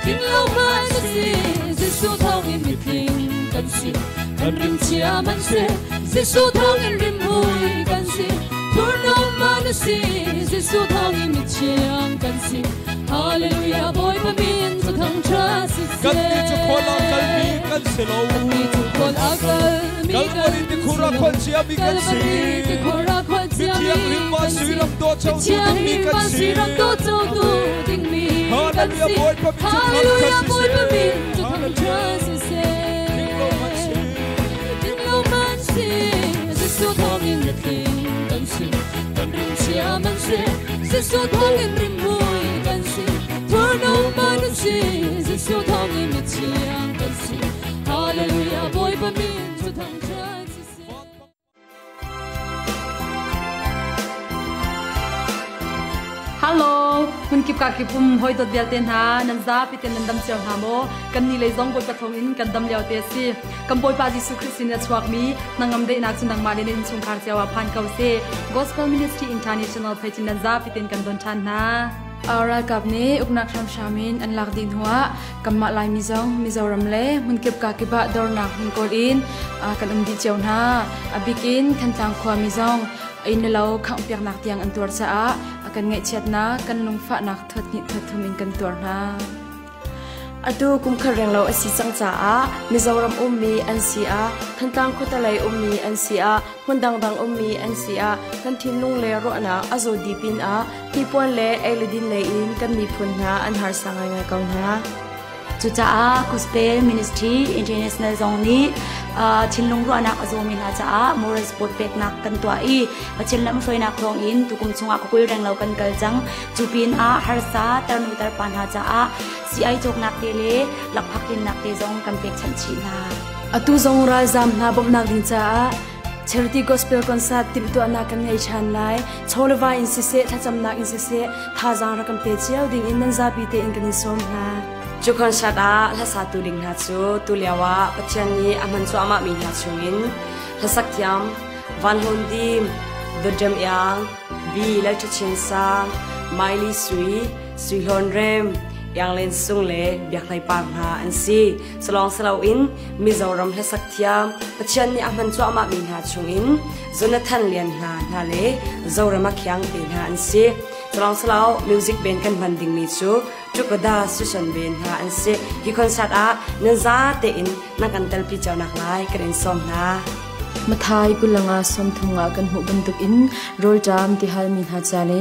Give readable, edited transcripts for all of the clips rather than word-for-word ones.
tình lâu man si Giêsu thong in mi pling kan si kan rim chia man se Giêsu thong in rim hui kan si thur no man si Giêsu thong in mi chiang kan si Hallelujah boy pa min to thang tra si kan ni chu khola kal mi kan se lo ni chu khola kal mi kan ni khura khol chia mi kan si mi khura khol chia mi rim ma siram do chau mi kan si siram do chau tu ding mi Hallelujah boy pa min Hallelujah boy pa min to thang tra si se ding lo man si Giêsu thong in mi pling kan si kan rim chia man se Giêsu thong in rim hui kan si thur no man si Giêsu thong in mi chiang kan si Hallelujah boy pa min to thang tra si se Hello คุณกิบกากิปุ่มหอยตัวเดียวเต็นหานันซาพิเตนันดำเชียงหาโมกันนี่เลยซองบอยกระทงอินกันดำเลียวเตซีกันบอยปาจิสุคริสตินสวากมีนางอำเดนักสุนังมาเดนินสุงคาร์เซียวพันเกาเซ่ Gospel Ministry International เพจินันซาพิเตนกันดนชันนาอารากับนี้อุกนักทำชามินอันหลักดินหัวกัมมาลายมิซองมิซอรัมเล่มันเก็บกากิบะดอร์นักมิงโกลินกันดีเจียวนาบิกินขันตังขวามิซองอินเราขังเปียกนักเตียงอันตัวสะอากันเงยเชียดนะกันลงฟ้านักทัดนิทัดทุมิงกันตัวนะอดูกุมขเรียงเราอสิจังจ้ามิซอรัมมีอันเสียขันตังคุตะไลมีอันเสียหุ่นดังมีอันเสียขันทินลุงเลโรนะอโซดีปินที่ปวนเลเอลดินเลอินกันมีพุนนะอันหาสังไงกองนะจุจ้าคุสเปลมินิสทรีอินเตอร์เนชั่นแนลซองนี้ชินลงรัวนักอโซมินาจ้ามอร์สปอร์ตเป็กนักกันตัวอีมาชินลำช่วยนักทองอินตุกุมชงอาคุยแรงเรากันกันจังจูปินฮาร์ซาตร์นุตร์ปันหาจ้าซีไอจกนักเตเลหลักพักดินนักเตจงกันเป็กชันชีนาอตุจงราจามนาบนักดินจ้าCharity Gospel Concert ติมตัวนักกันไงชันไลโชลวาอินซิเซถ้าจำนักอินซิเซท่าจางรักกันเตเจียวดิ่งอินนันซาปีเตอินกันนิสมนาจุคอนชาดาละสาตุดิ่งฮัตซูตุเลียวะปัจจัยนี้อามันซูอามามีฮัตซูมินละสักยามวันฮุนดีมดุจำยังบีและจุชินซางไมลีสุยฮอนเรมยังเล่นซุงเล่เบียกไลปางหาอันซีสลองสลาวอินมิโซรัมละสักยามปัจจัยนี้อามันซูอามามีฮัตซูมินจนทันเลียนนาเล่โซรามักยังเป็นหาอันซีสลองสลาวมิวสิกเบนกันมันดิ่งมีชูจุกดาสุชันเบนหาอันเซฮิคอนซัดเนซาเตอินนักกันเตลพิจาวนักไลกันอินสมนามาทายกุลังอาสมทุงอากันหุบันตุกอินโรลจามที่ฮัลมินฮาจาเล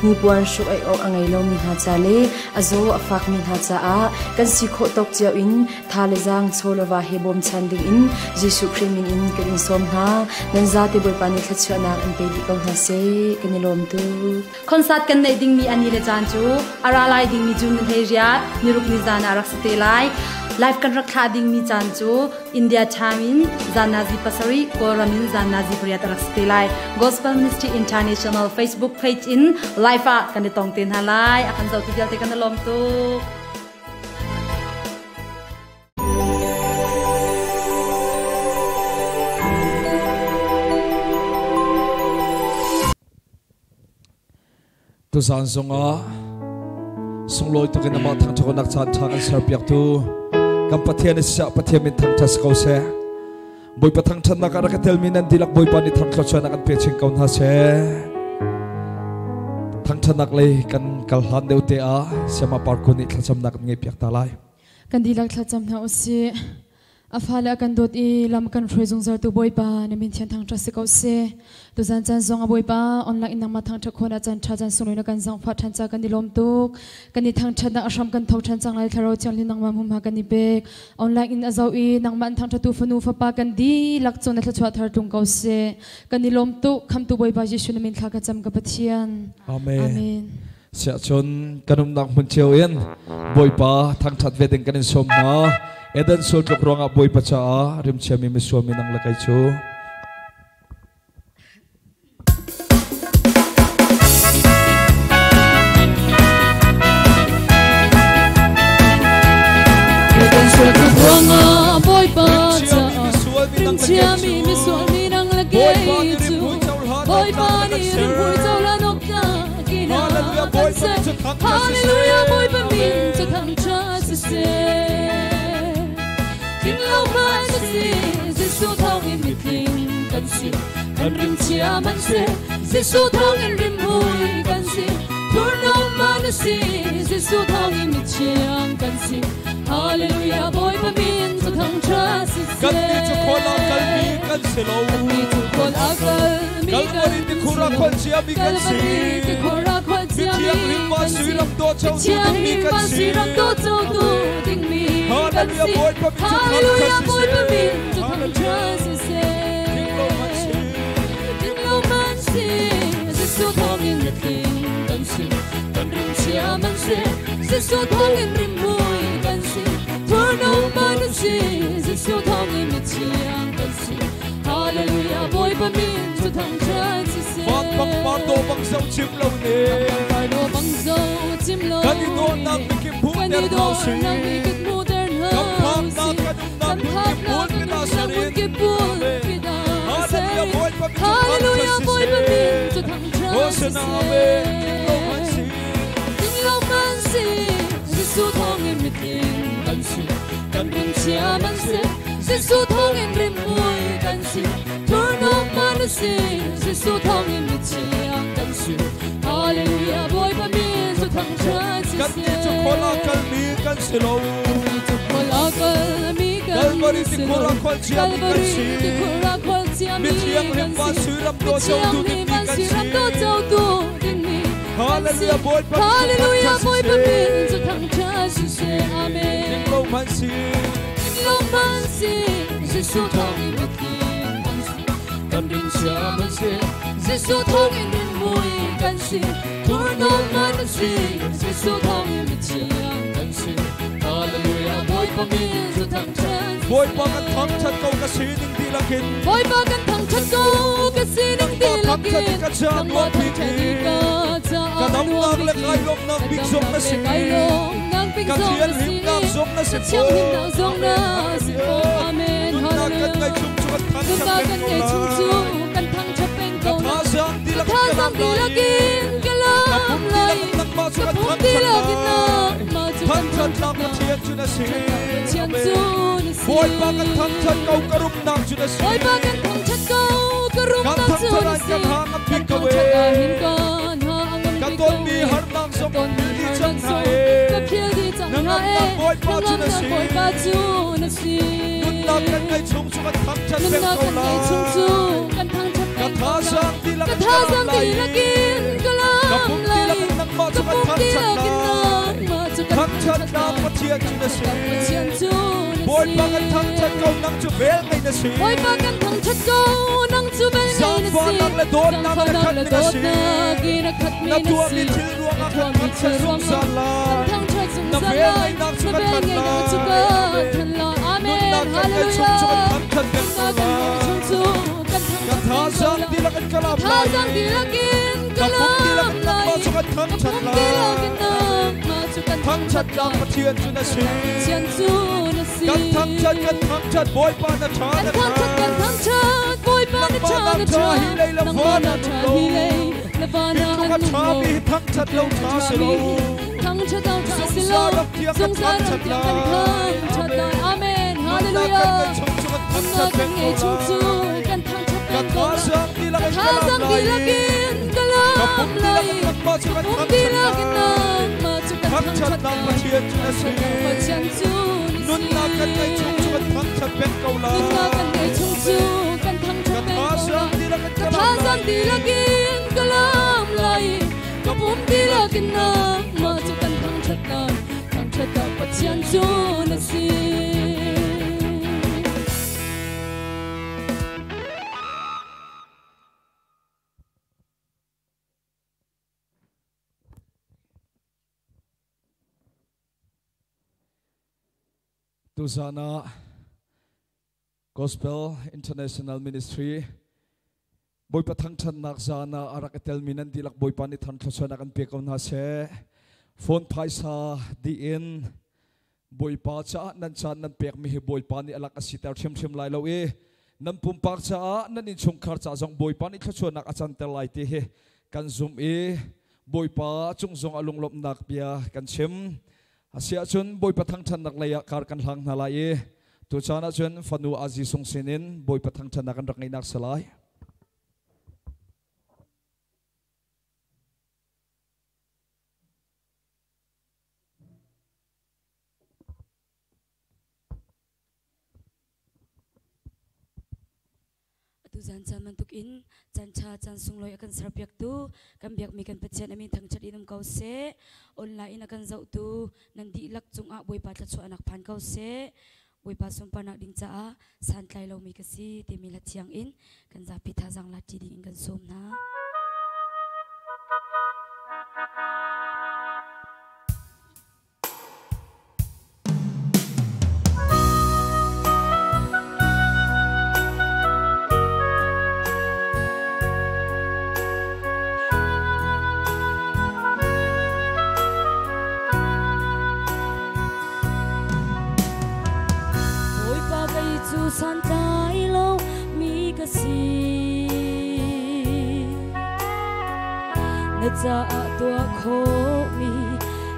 นีปวนชุกไอออกอังไงลมินฮาจาเลอโซอฟักมินฮาจากันสิโคตกเจียวอินทาเลจังโซลวาเฮบอมชันดิอินจิสุคริมินอินกันอินสมนานันซาติบุปานิทัชนาอันเปดิกองฮาเซกันนิลมตุคอนซัดกันในดิ่งมีอันนี้เลจานจูอาราไลดิ่งมีจูนเฮียดนิรุกนิจานารักสเตไลไลฟ์กันรักษาดิ่งมีจานจูอินเดียชามินจานาซิปัสรีโครามินจานาซิปริยาตรักสเตไล Gospel Ministry International Facebook page in liveกันในตองเต็นฮาไลอาคันเจ้าที่เดียวที่กันในลมตุตุสานสงอาสงลอยตุกันมาทางทุกนักชาติทางเสือเปียกตูกับประเทศนี้จะประเทศมินทางทัศเขาเสบอยประทังชันนักการเทลมินันดีลักบอยปานิทางเขาชนะกันเพียชิงเขาหน้าเสทางชันนักเลยกันกัลฮันเดวเตอาเสมาปาร์กุนิทัศนักเงียบเปียกตาลายกันดีลักทัศน์หาอุสิอาฟาเลกันโดดอีลำกันช่วยจงใจตัวบอยปาในมินเทียนทางทัศเขาเสตัวจันจันทรงบอยปาออนไลน์อินนังมาทางทักคนอาจารย์ชาจันทรงเลยนักการสังฟัดทันจากกันดีลมตุกกันดีทางชันนักอาชมกันทอกชันจังไลทาราวจังลินังมามุมหากันดีเบกออนไลน์อินอาเจ้าอีนังมันทางทัตุฟนูฟปากันดีลักจนในทัศน์ทาร์ตุงเขาเสกันดีลมตุกคำตัวบอยปาเยซูในมินข้ากระจำกับเทียนอาเมนเสียชนกันนุ่มนักมันเชียวเอ็นบอยปาทางทัดเวดิงกันอินสมนาเอเดนโซลตกรองอับบอยปะจ้าริมเชียมีมิสวามินังละไกชูเอเดนโซลตกรองอับบอยปะจ้าริมเชียมีมิสวามินังละไกชูบอยปานี่ริมพุยเจ้าละนกกากินากันเซฮาเลลูยาบอยปะมินจะทำชาสิเซ se Kim lâu man si Giêsu thong in mit ling kan si kan rim chia man se Giêsu thong in rim hui kan si Thur no man si Giêsu thong in mit chiang kan si Hallelujah boy pa min tu thang tra si se kan ni chu khola kal mi kan se lo kan ni chu khola kal mi kal mari ti khura khol chia mi kan si ti khura khol chia mi chiang rim ma sui ram do chau tu mi kan si ram do chau tu ding mi Hallelujah boy pa min Hallelujah boy pa min tu thang tra si se Ding lo man si Giêsu thong in mit ling kan si kan rim chia man se Giêsu thong in rim hui kan si Thur no man si Giêsu thong in mit chiang kan si Hallelujah boy pa min tu thang tra si se bang par do bang sau chim lo ne par do bang sau chim lo kan ni do nang mi kim bu der no si kam pham na kan na mi kim bu mi na sarin Hallelujah boy pa min tu thang tra Hosanna ave lo man si Ding lo man si Giêsu thong in mit ling kan si kan rim chia man se Giêsu thong in rim hui kan si Thur no man si Giêsu thong in mit chiang kan si Hallelujah boy pa min tu thang tra si kan ni chu khola kal mi kan se lo tu khola kal mi kal mari ti khura khol chia mi kan si ti khura khol chia mi mi chiang rim ma sui ram do chau tu ding mi kan si Hallelujah boy pa Hallelujah boy pa min tu thang tra si se amen ding lo man si lo man si Giêsu thong in mit ling kan si kan rim chia man se Giêsu thong in rim hui kan si Thur no man si Giêsu thong in mit chiang kan si Hallelujah boy pa min tu thang tra boy pa kan thang chat kau ka si ding di lakin boy pa kan thang chat ko ka si ning di lakin ka cha mo pi ki ka nam nak le kai lom nak big zong na si ka chian rim nak zong na si po amen na kan ngai chung chung kan thang chat kan ngai chung chung kan thang chat peng ka ko tha sang di lakin tha sang di lakin ka lam lai nak ma chu kan thang di chat lakin na ma chu thang chat na ma chian chu na si chian chu na si boy pa kan thang chat kau ka rum nak chu na si boy pa kan thang chat ko ka rum kan nak thang chu na chat si kan hang a pik ka we hin kan ha angam kan ton mi har nak som ton mi di chang so hai ka phil di chang Nang ha e boy pa chu na si boy pa chu na si na kan ngai chung chung kan thang chat nun pek na kau kan la ngai chung chung kan thang chat ka tha sang di ka lakin tha sang di lakin ka ka lam pum di lai lakin nak ma chu ka kan pum thang di chat lakin na na ma chu kan thang chat na ma chian chu na si chian chu na boy si pa kan thang chat kau nang chu vel ngai na si boy pa kan thang chat ko nang chu bel ngai sang na fa si nak le don nak le khat le na dot si na gi na khat mi na na tua si mi thil ruang a kan mi thang thil chat ruang sum sa la thang chat sum na sa vel la ngai nak chu na kan bel thang ngai na chu la ka than la amen nak kan ngai chung chung kan thang chat pek kau la chung chung kan ka tha sang di lakin ka lam tha lai sang di lakin ka ka pum di lam lakin nak ma chu kan thang ka chat pum la di lakin na ma chu kan thang chat na ma chian chu na si chian chu na si kan thang chat boy pa na tha na kan thang chat boy pa na cha na cha hi lei la nang fa ma na na cha lo hi lei la fa na chu ka tha mi thang chat lo tha se lo thang chat dau cha si sa lo ram tiang sung sa kan ram chat tiang la kan thang chat la amen na kan hallelujah ngai chung chung kan thang na chat kan pek ngai kau chung la chung kan thang chat ka pek tha ko sang di lakin tha ka lam sang di lai lakin ka ka lam pum di lai lakin nak ma chu kan pum thang di chat lakin la na ma chu kan thang thang chat chat na la ma chian chu na si ma chian chu nun na kan ngai chung chung kan thang chat pek kau la nun na kan ngai chung chung kan thang ka chat pek tha ko sang di lakin ka tha lam sang di lai lakin ka lam lai ka pum di lakin na ma chu kan thang chat la pa chian chu na si Tuzana Gospel International Ministry boy pa thang chan nak zana arak tel minan dilak boy pa ni than thosana kan pe kaun ha se phone phaisa di in boy pa cha nan chan nan pek mi hi boy pa ni alak asitar them them lai lo e nan pum pak cha nan in chung khar cha jong boy pa ni thachona ka chan tel lai te he kan zoom e boy pa chung zong alung lop nak pia kan chem asia chun boi pathang than nak leya kar kan hlang nalai tu chana chun fanu aji sung sinin boi pathang than nak rak ngai nak salai tu zan chan mantuk in chan cha chan sung loi akan sarpiak tu kan biak mi kan pechen amin thang chat inum kau se online akan zau tu nan di lak chung a boi pa tla chu anak phan kau se boi pa som panak ding cha a san tlai lo mi ka si te mi la chiang in kan za pitha jang la ti ding kan som na san tai lo mi ka si na cha a tua kho mi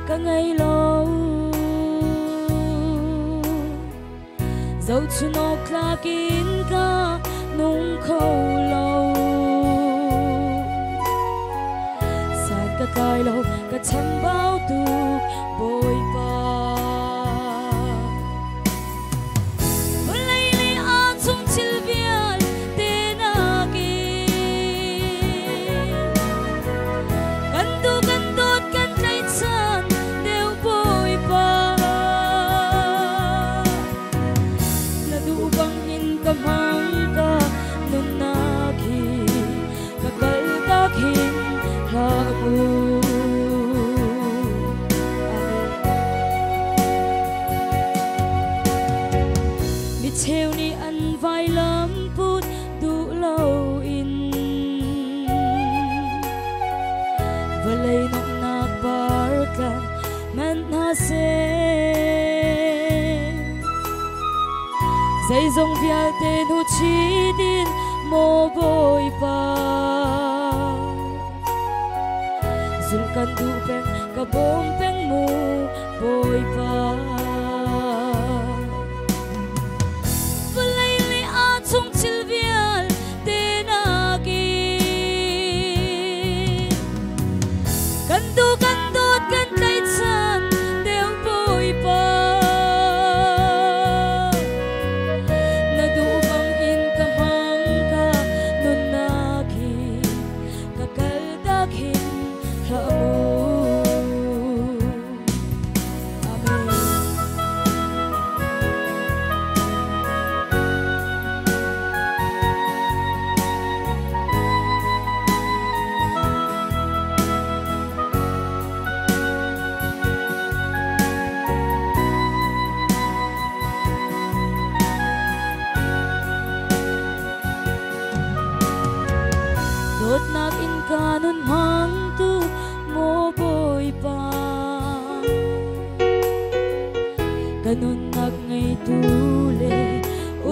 ka ngai lo dẫu chu no kla kin ka nung kho lo san ka kai lo ka cham bao tu boi pa theo ni ăn vai lắm phút đủ lâu in và lấy nọc nạc bar kan man na se dây dòng vial tên hu chi din mo boi pa zul kan du peng ka bom peng mu boi pa chung chil vial te na ki kan dot kan kai chan deu boi pa na du bang in ka hang ka nun na ki ka kal da khin ha dot nak in kanun hang tu mo boi pa kanun nak ngai tu le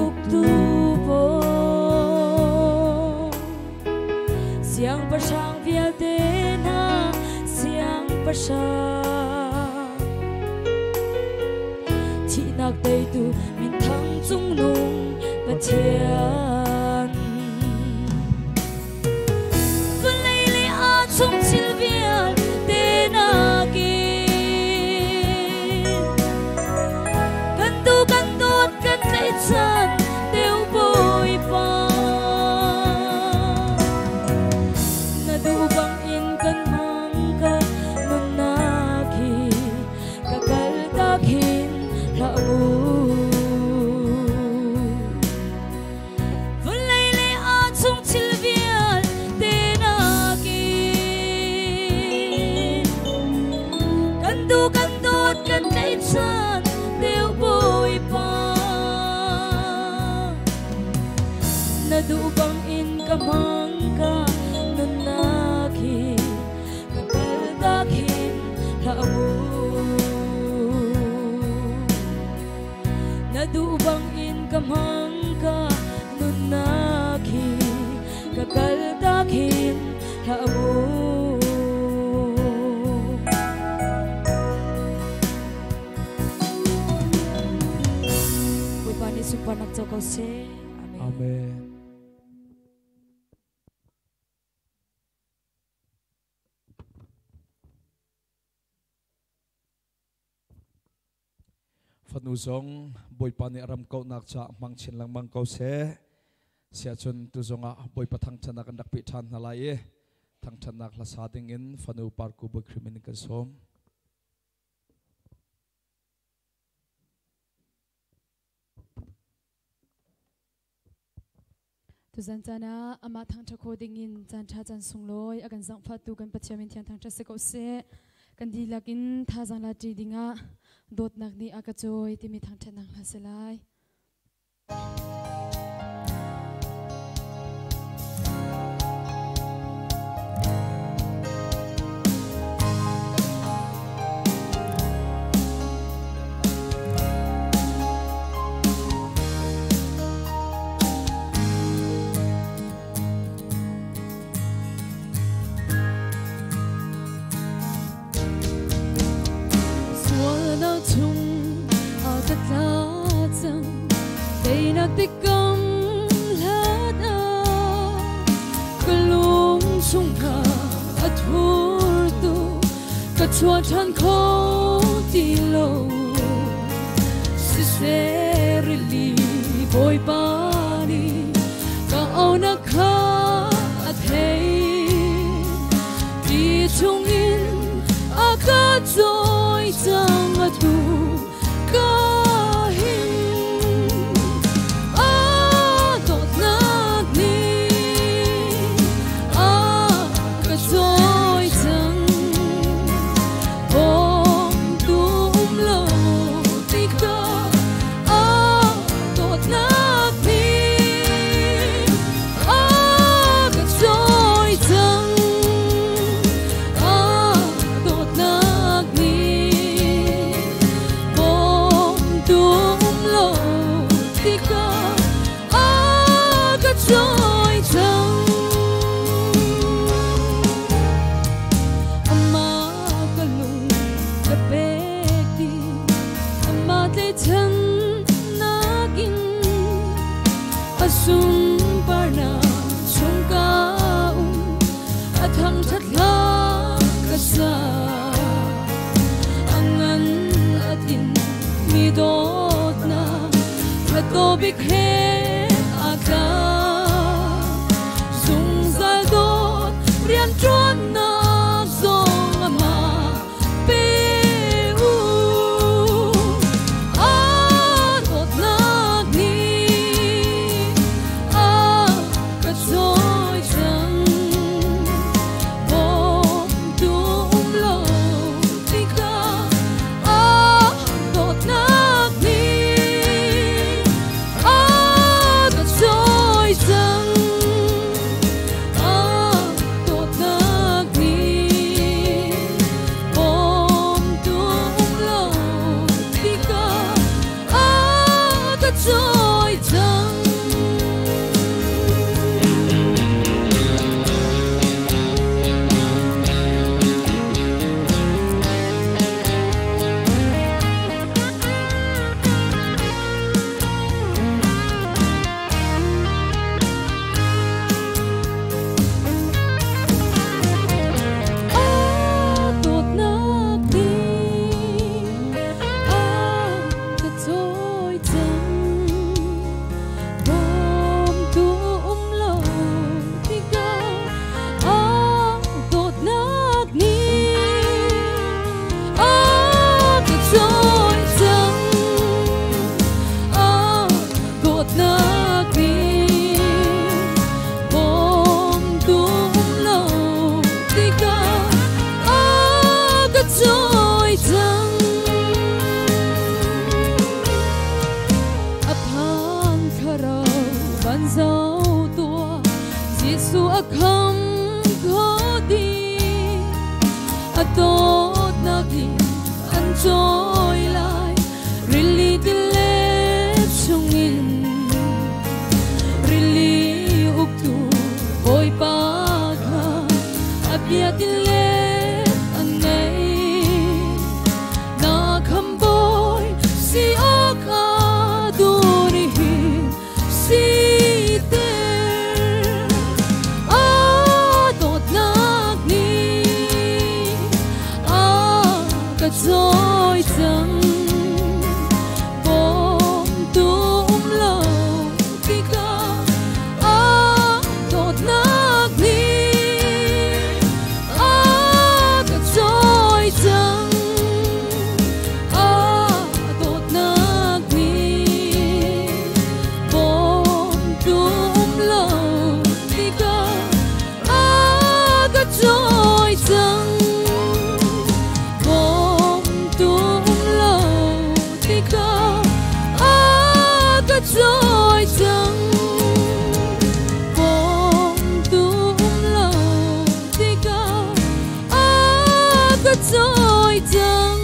uk tu bo siang pa sang vial te na siang pa sang chi nak dei tu min thang chung nung pa thian chung chil vial te na ki kan dot kan kai chan deu boi pa na du bang in kan mang ka nun na ki ka kal ta khin la mu vulai le a chung chil vial te na kan dot kan kai chan deu boi pa na du bang in ka mang ka nun na ki ka kal da khin la mu na du bang in ka mang ka nun na ki ka kal da khin la mu super nak châu cầu se amen Amen Phật nụ giống bồi pani aram câu nak cha mang chen lang mang câu se sia chun tu zonga bồi pa thang chana kan dak pi than na lai thang chan nak la sa ding in phanu par ku boi krimin kan som tu zan chana ama thang tha kho ding in chan tha chan sung loi akan zang pha tu kan pachamin thian thang tha se ko se kan di lakin tha jang la ti dinga dot nak ni akachoi ti mi thang tha nang haselai tích cam lát à kalung sung ka athur tu ka chua chan kho ti lo si se really boy body ka ona kha athei ti chung in aka joy chang athu ka big head aka sung zal do rian tron na zong ama pe u a not na ni a ka choi chang bom dum lo ti ka a not na tot naging an joy trôi dâng bom tung lâu khi ca đột nát đi cả trôi dâng đột nát đi bom tung lâu khi ca cả trôi dâng trôi dâng bom tung lâu thì cao cứ trôi dâng.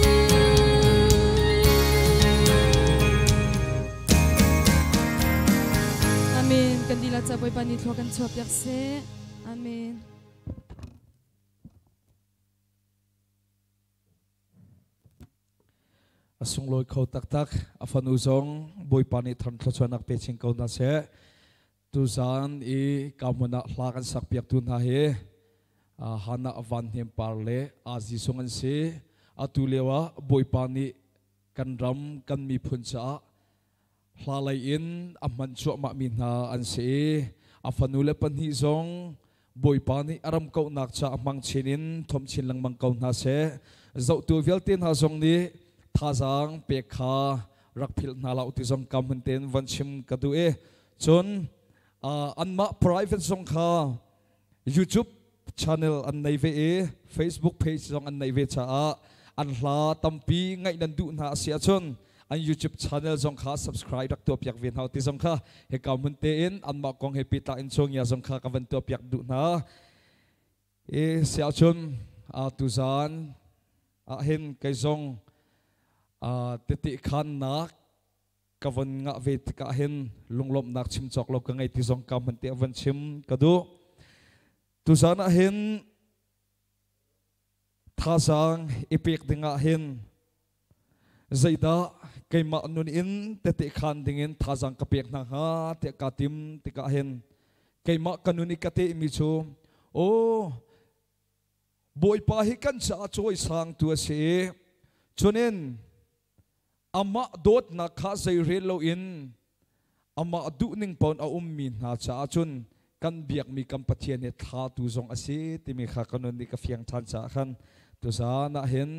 Amen. Kandila sa boy panitlo kan suap yakse. Amen. Asung loi khâu tak tak afan uzong boy pani than thlachuanak peching kau na se tuzan I kamuna hlakan sak piak tun ha he hana avan hem parle azi songan se atulewa boy pani kan ram kan mi phuncha hlalai in amman chu ma min na an se afanule panhi zong boy pani aram kau nak cha amang chinin thom chin lang mang kau na se zau tu veltin ha zong ni thazang pekha rakphil nala uti zong kamhunten vanchim kadu e chon anma private zong kha YouTube channel an nei ve e Facebook page zong an nei ve cha an hla tampi ngai nan du na sia chon an YouTube channel zong kha subscribe rak to piak ven hau ti zong kha he kamhunte in anma kong happy ta in chong ya zong kha ka van to piak du na e sia chon tuzan hen kai zong teti khan nak kavan nga ve ka hen lunglom nak chim chok lo ka ngai ti zong kam han te van chim kadu tuzana hen thazang ipek dinga hen zaida keima nun in teti khan dingin thazang ka pek na ha te ka tim te ka hen keima kanuni ka te mi chu o boy pa hi kan cha choi sang tu se chunen ama dot na kha zai relo in ama adu ning pon a min ha cha chun kan biak mi kam pathian he tha tu zong ase ti mi kha kanon ni ka fiang than cha khan tu sa na hen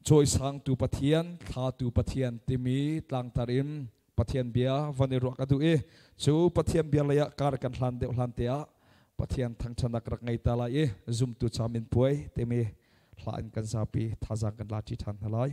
choi sang tu pathian tha tu pathian ti mi tlang tarim pathian bia vanero ka du e chu pathian bia la ya kar kan hlan de hlan te a pathian thang chanak rak ngai ta la e zum tu chamin puai ti mi hlan kan sapi thazang kan la ti than halai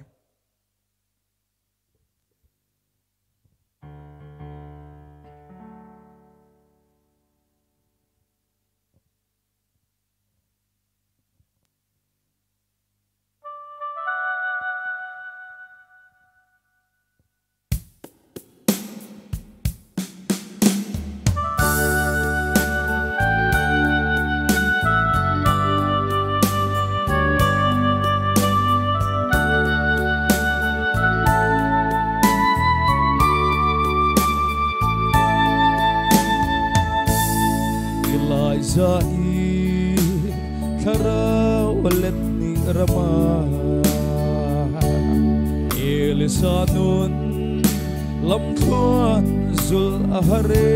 Elisanun lamkhuan zul ahare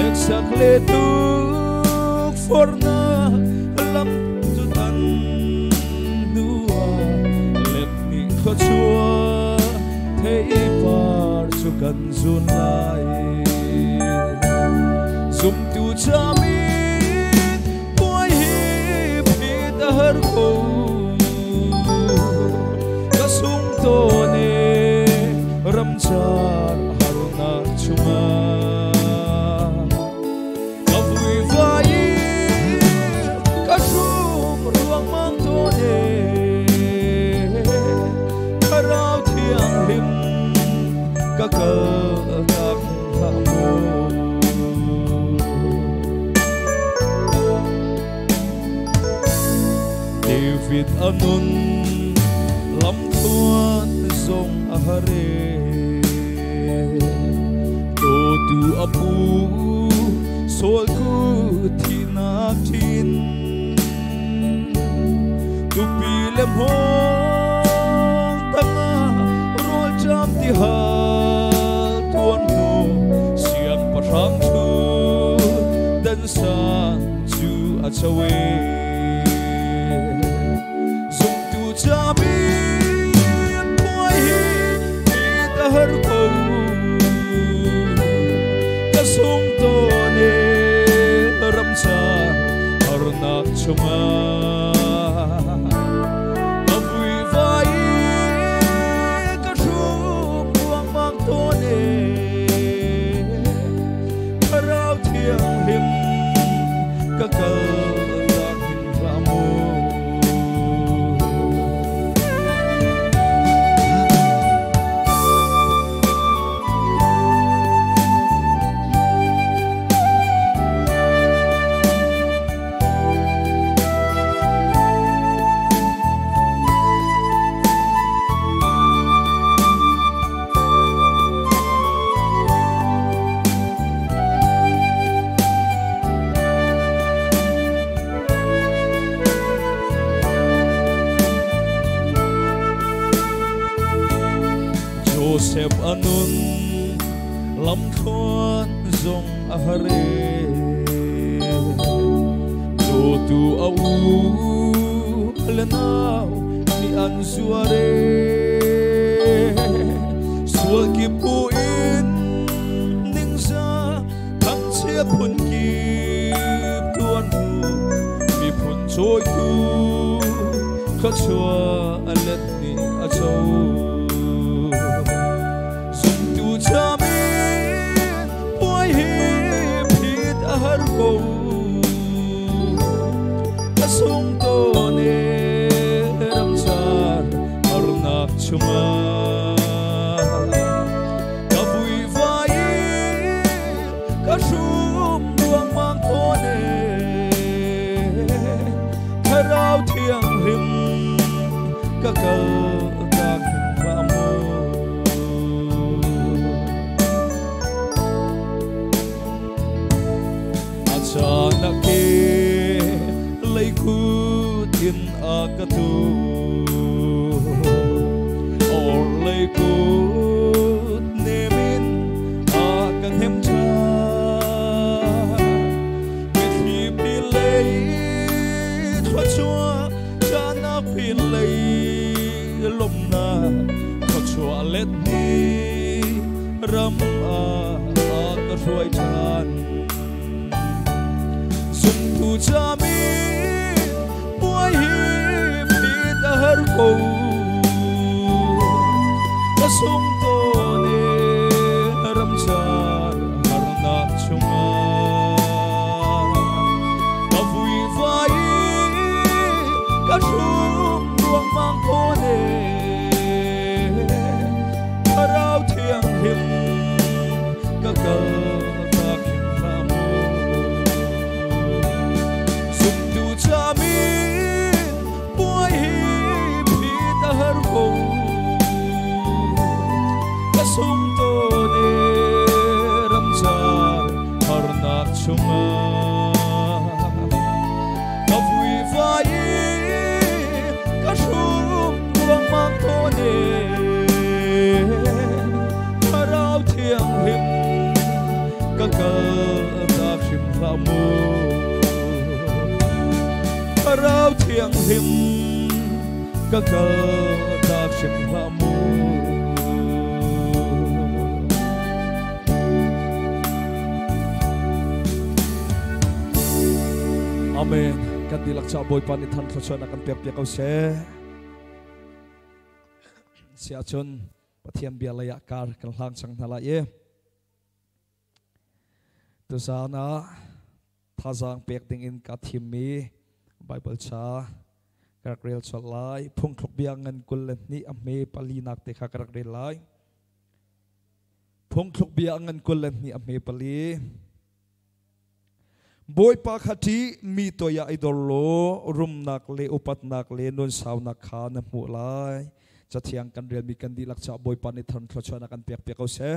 eksakle tuk forna lam tutan dua letni khachua thei par chukan zunai zum tu chami boy hi phit har ko tone ramchar haruna chunga kavui vai kasum ruang mang tone karau thiang lim kakal tak hamo David anun lam tuan zong ahare to tu apu sol ku thinak thin tu pile lem hong tanga rol jam ti ha tuan nu siang parang chu dan sang chu a chawe zum tu chami poi hi ta har ko ka sung to ne ram cha har nak chuma Joseph anun lam thon zong ahare do tu au lenau ni an suare sual ki pu in ning sa thang chia phun ki tuan hu mi phun choi tu kha chua alet ni a chau chami poi hi phit har ko asung to ne ram char har nak chuma ka bui vai ka shum duang mang to ne tharau thiang him ka kal ka ba mo na ke lei khu tin a ka tu or lei khu ne min a kan hem cha mit hi pi lei thwa chua cha na pi lei lom na thwa chua let ni ram a ka roi chan tu chami poi hi phit har ko ka sum to ne ram char har na chunga ka vui vai ka shum duang mang ko ne harau thiang him ka ka chami poi hi phit har ko ka sum to ne ram char har nak chunga ka vui vai ka shum duang mang to ne harau thiang him ka ka ta khim va mo rau thiang him ka ka ta chim va mu amen kan dilak cha boy pan ni than thachona kan pek pek au se sia chon pathiam bia la ya kar kan hlang chang na la ye tu sa na thazang pek ding in ka thim mi Bible cha kakrel chalai phung thok biangan kulen ni ame pali nak te kha kakrel lai phung thok biangan kulen ni ame pali boy pa khati mi to ya idolo rum nak le upat nak le non saw nak kha na mu lai cha thiang kan rel mi kan dilak cha boy pa ni than thachana kan pek pek au se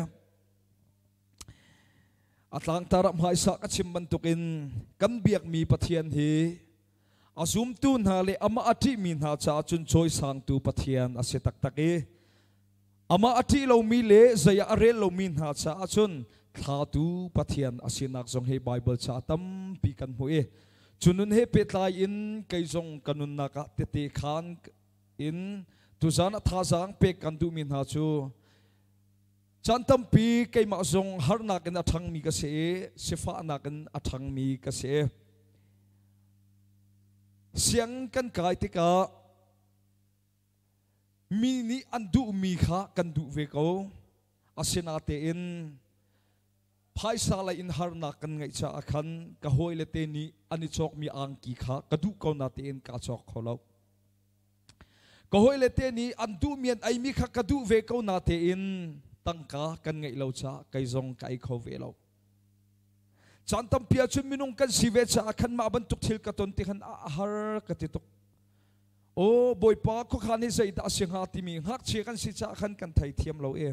atlang tarap hai sa ka chim bantukin kan biak mi pathian hi asum tu na le ama ati min ha cha chun choi sang tu pathian ase tak tak e ama ati lo mi le zaya arel lo min ha cha chun thla tu pathian asinak zong he bible cha tam pi kan mu e chunun he petlai in kai zong kanun na ka te te khan in tu zana tha zang pe kan tu min ha chu chantam pi kai ma zong har na kan athang mi ka se sifa na kan athang mi ka se siang kan kai te ka mi ni andu mi kha kan du ve ko asina te in phai sala in har na kan ngai cha akhan ka hoi le te ni ani chok mi ang ki kha ka du ko na te in ka chok kholo ka hoi le te ni andu mian ai mi kha ka du ve ko na te in tangka kan ngai lo cha kai zong kai kho ve lo chantam pia chun minung kan sive cha akhan ma ban tuk thil ka ton ti khan har ka ti tuk o boy pa ko khani zai da sing ha ti mi hak che kan si cha khan kan thai thiam lo e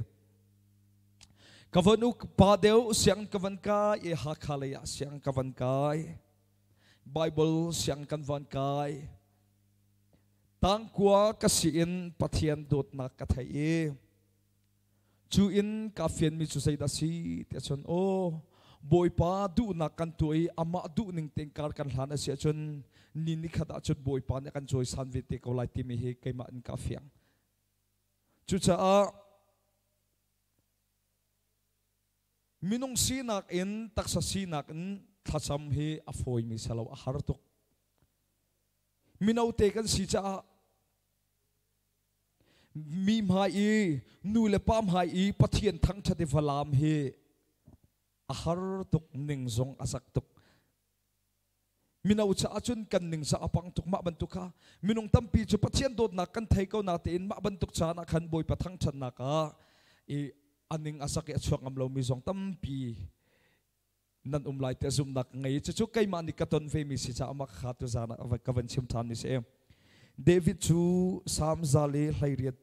kavanu pa deu siang kavan kai e ha khalaya siang kavan kai bible siang kan van kai tang kwa ka si in pathian dot na ka thai e chu in ka fian mi chu sai da si te chon o boy pa du na kan tuai ama du ning teng kar kan hlan asia chon ni ni khata chut boy pa ne kan choi san vite ko lai ti mi he kai ma in ka fiang chu cha a minung sinak in taksa sinak in thacham he afoi mi salo a har tuk minau te kan si cha mi mai e nu le pam hai e pathian thang thate valam he a har tuk ning zong asak tuk minau cha achun kan ning sa apang tuk ma ban tuka minung tampi chu pathian dot na kan thai ko na te in ma ban tuk cha na khan boi pathang chan na ka e aning asak e chuak am lo mi zong tampi nan lai te zum nak ngai chu kai ma ni katon ve mi si cha ama kha tu zana ka van chim than ni se David chu sam zale hlairiat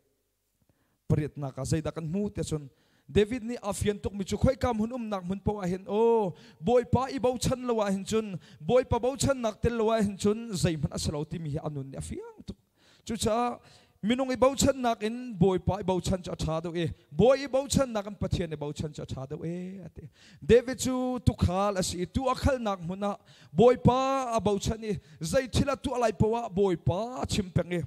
parit na ka zai da kan mu te chun David ni afian tuk mi chu khoi kam hun nak mun po a hen o boy pa i bau chan lawa hen chun boy pa bau chan nak tel lawa hen chun zai man asalo ti mi anun ni afiang tuk chu cha minung i bau chan nak in boy pa i bau chan cha tha do e boy i bau chan nak an pathian i bau chan cha tha do e ate David chu tu khal asi tu akhal nak muna boy pa a bau chan ni zai thila tu alai pawa boy pa chimpeng e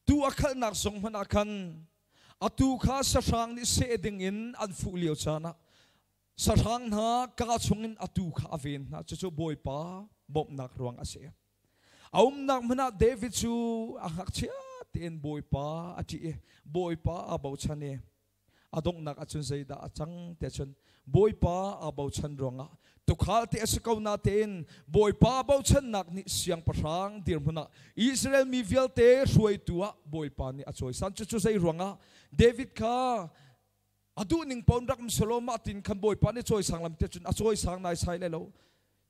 tu akhal nak song mana khan atu kha sarang ni se ding in an fu liao chana sarang na ka chungin atu kha aven na chu boy pa bom nak ruang ase aum nak mana David chu ahak chia ten boy pa ati boy pa abau chane adong nak achun zaida achang te chun boy pa abau chan ronga tu khal te asikau na ten boy pa abau chan nak ni siang parang dir muna Israel mi vial te ruai tua boy pa ni achoi san chu zai ronga David ka adu ning pon rak Solomon tin kan boy pa ni choi sanglam te chun achoi sang nai sai le lo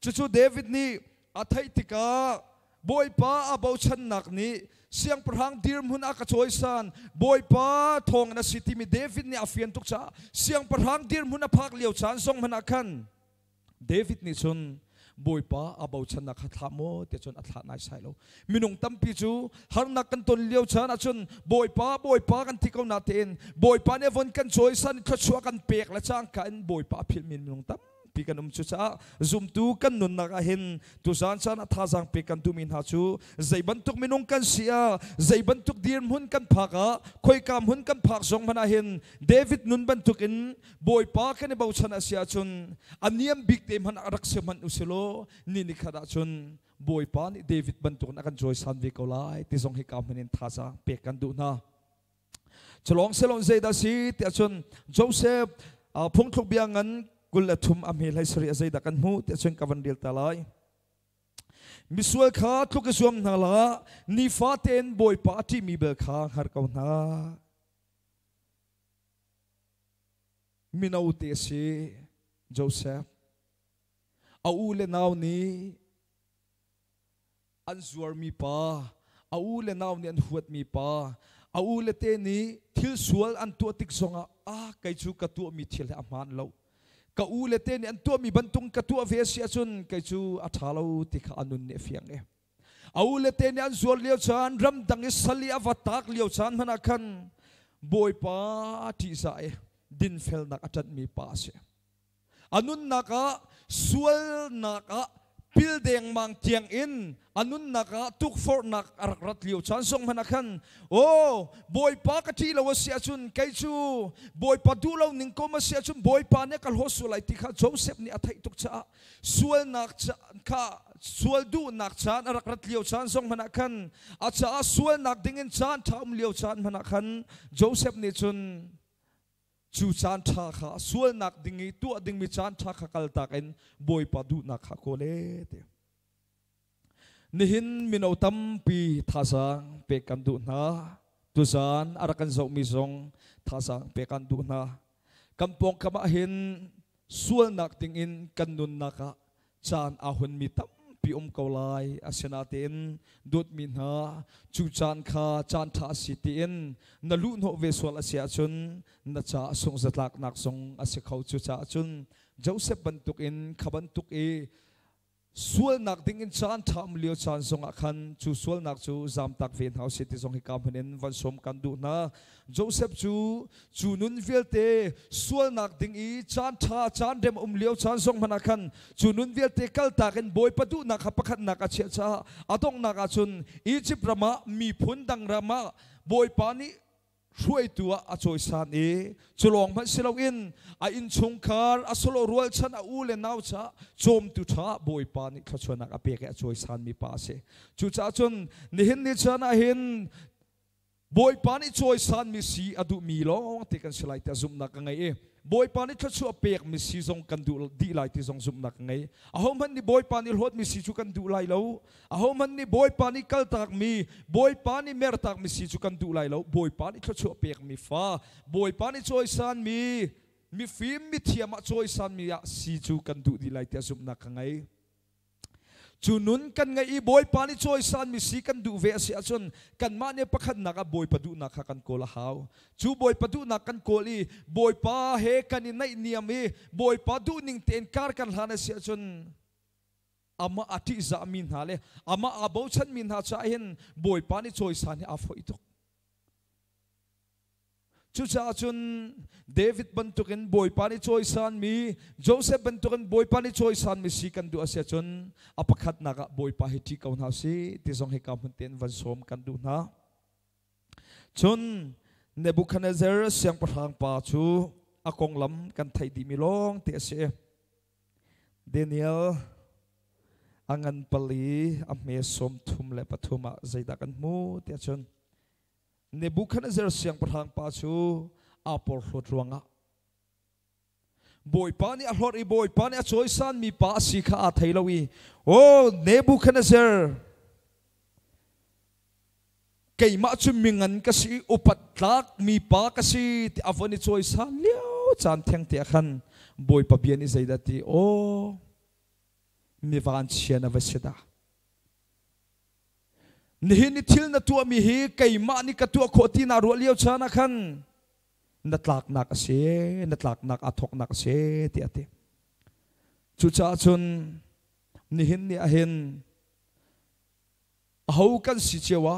chu David ni athai tika boy pa abau chan nak ni siang parang dir mun aka choi san boy pa thong na city mi David ni afian tuk cha siang parang dir mun a phak liao chan song man akhan David ni chun boy pa abau chan na khatha mo te chun atha nai sai lo minung tampi chu har na kan ton liao chan achun boy pa kan tikau na ten boy pa ne von kan choi san khachua kan pek la chang kan boy pa phil min minung tam pi kan chu cha zum tu kan nun na ka hen tu san san atha jang pe kan tu min ha chu zai ban tuk minung kan sia zai ban tuk dir mun kan phaka khoi kam hun kan phak song mana hen David nun ban tuk in boy pa kan bau chana sia chun aniam big te man arak se man uselo ni ni khada chun boy pa ni David ban tuk na kan joy san ve ko lai ti zong he kam hin tha sa pe kan du na chalong selong zai da si ti chun Joseph phung thuk biangan kul athum amhel hai sari azai da kan mu te chun kavan dil talai misual kha thuk suam na la ni fa ten boy pa ti mi bel kha har kau na minau te si Joseph au le naw ni an zuar mi pa au le naw ni an huat mi pa au le te ni thil sual an tu tik zonga kai chu ka tu mi thil aman lo กะอูเลเตนี่อันตัวมีบรรทุงกะตัวเวสีจุนไกจูอัฐาเราติขาอนุนเนฟียงเอาเลเตนี่อันส่วนเลี้ยวชานรำดังอิสลีอวตากเลี้ยวชานมันอาคันบอยป้าที่ใส่ดินเฟลนักอาจารย์มีป้าเสียอนุนนักส่วนนักพิลเดงมังเทียงอินอนุนนักทุกฟอร์นักอารักเลี้ยวชานส่งมันอาคันโอ้บอยป้ากะที่เราเสียจุนไกจูบอยป้าดูเราหนึ่งก็มาเสียจุนบอยป้าเนี่ยกัลโฮสุไลติข้าโจเซฟนี่อาทัยตุกจ้าส่วนนักข้าส่วนดูนักชานอารักเลี้ยวชานส่งมันอาคันอาจารย์ส่วนนักดิ่งชานทำเลี้ยวชานมันอาคันโจเซฟนี่จุนจูชานชาข้าส่วนนักดิ่งตัวดิ่งมีชานชาข้ากัลตากันบอยป้าดูนักข้าโคเลตนี่หินมินเอาตั้มปีท่าสังเปกันดูนะตุจานอารักันจงมีจงท่าสังเปกันดูนะกำปองกำมาหินส่วนนักดิ่งอินกันนุนนักจานอาหุนมีตั้มปีอมเกาไลอาเซนาเตนดูดมินฮาจูจานข้าจานท่าสิเตนนลุนโฮเวสวลอาเซียจุนนัจาทรงจัดลักนักทรงอาเซเขาจูจาจุนโจเซฟบรรทุกอินขบันทุกส่วนนักดิ่งอินชานทำเลี้ยวชานทรงอาคันจูส่วนนักจูจามตักเวียนเฮาสิติทรงฮิกามเห็นวันสมกันดูนะโจเซฟจูนุนเวลเตส่วนนักดิ่งอีชานท่าชานเดมเลี้ยวชานทรงมันอาคันจูนุนเวลเตกัลตากันบอยประตูนักประคันนักอาเชียชาอาตงนักอาชุนอียิปต์รามามีพุนดังรามาบอยปานีช่วยตัวอาจอยสานจุลองมันสิเราอินอินชงคาร์อาสโลรัวชันอูเลนาวชาโจมตุชาบอยปานิขชวนักอเปียกอาจอยสานมีป้าเสจุจ้าจนนี่เห็นนี่ฉันเห็นบอยปานิจอยสานมีสีอดุมีลองที่กันสลายแต่ซุ่มนักไงบอยปานิขชวเปียกมีสีทรงกันดูดีไลที่ทรงซุ่มนักไงอาหอมันนี่บอยปานิหดมีสีจุกันดูไลแล้วอาหอมันนี่บอยปานิกัลตักมีบอยปานิเมรตักมีสีจุกันดูไลแล้วบอยปานิขชวเปียกมีฟ้าบอยปานิจอยสานมีฟิล์มมีเทียมจอยสานมีสีจุกันดูดีไลที่ซุ่มนักไงจูนุนกันไงบอยปานิจอยสานมีสีกันดูเวสีอาจนกันมาเนี่ยประคันนักบอยประดูนักกันโกละหาวจูบอยประดูนักกันโกลีบอยปาเฮกันในเนียมีบอยประดูนิ่งเต็นการกันหาในสีอาจนอามาอธิจามินหาเลยอามาอาบูชันมินหาใจเห็นบอยปานิจอยสานอาฟอยตุกจูจ้าจุนเดวิดบรรทุกินบอยปานิจอยสานมีโจเซฟบรรทุกินบอยปานิจอยสานมีสีกันดูอาเซียจุนอภัคัดนักบอยปาฮิติกาวนาสีที่ทรงให้กำพันเตียนวันสมกันดูนะจุนเนบุคันเนเซอร์เสียงประทางป่าชูอากงลำกันไทยดีมีลองเตเสเดนิเอลอังันปลีอเมสมทุมและปฐุมะใจดักันมูเตจุนเนบุคันเซอร์เสียงประทางป่าชูอาปอร์หดรวงะบอยปานี่อหดอีบอยปานี่จอยสันมีป่าสีข้าไทยลวีโอ้เนบุคันเซอร์ไก่มาจุมิงันก็สีอุปัตลักมีป่าก็สีที่อวันนี้จอยสันเลี้ยวจานเทียงเตียขันบอยปะเบียนี่ใจดัดที่โอ้มีวันเชียนอเวสดานี่นี่ทิลนัตัวมีฮีไก่มานี่กตัวโคตินารัวเลี้ยวชานะขันนัดลักนักเสียนัดลักนักอัทกนักเสียเตียตีจุจ้าจนนี่เห็นนี่เห็นเอากันสิเจวะ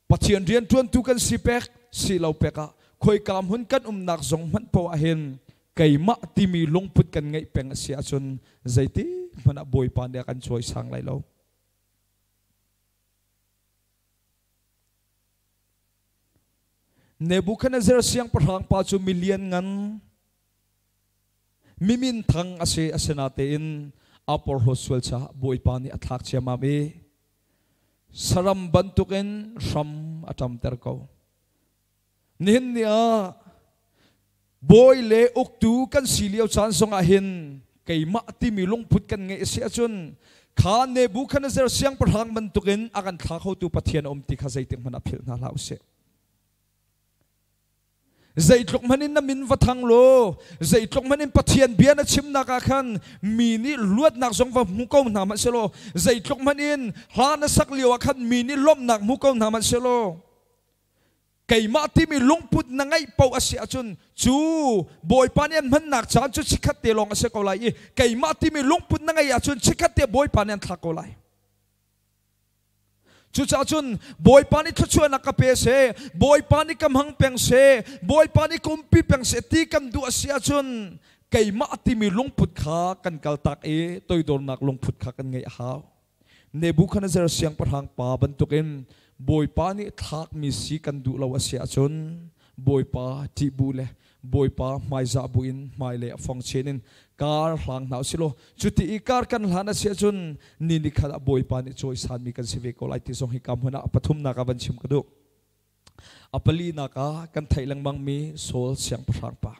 ปะเทียนเรียนทวนตุกันสิเป็กสิเราเป็กะคอยกำหุ่นกันนักจงมันพอเห็นไก่มาที่มีลงพุดกันไงเป็งเสียจนใจตีมันบอยปานเดียกันช่วยสั่งไรเราเนบุคันเซอร์เสียงประทางป่าจูมิเลียนงันมิมินทังอาเซอาเซนาเตอินอาปอร์โฮสเวลชาบอยปานีอัตลักเชียมามีสรัมบันตุกินรัมอัตมเตอร์เกานินเนียบอยเลอุกตูกันสิเลียวชานสงอาหินไก่มาที่มีลงพุดกันไงเสียจนข้าเนบุคันเซอร์เสียงประทางบันตุกินอากันทักเขาตูปะเทียนอมติข้าใจติมันอภิรนาลาวเสใจตกมันนินน้ำมินวัดทางโลใจตกมันนินปะเทียนเบียนชิมนักขันมีนี่ลวดนักสงฟังมุกเอาหนามันเชโลใจตกมันนินหานสักเลียวขันมีนี่ล้มนักมุกเอาหนามันเชโล keima ti mi lungput na ngay pau asia chun chu boy panian man nak chan chu chikhat te long ase ko lai keima ti mi lungput na ngay chun chikhat te boy panian thla ko lai chu cha chun boy pani thchu na ka pe se boy pani kam hang peng se boy pani kumpi peng se ti kam du asia chun keima ti mi lungput kha kan kal tak toy dor nak lungput kha kan ngai haw Nebuchadnezzar siang parhang pa bantukin boy pa ni thak mi si kan du law asia chun boy pa ti bu le boy pa mai za buin mai le phong chenin kar hlang nau silo chuti ikar kan lana sia chun ni ni khala boy pa ni choi san mi kan sive ko lai ti song hi kam hona pathum na ka ban chim kadu apali na ka kan thailang mang mi sol siang parhang pa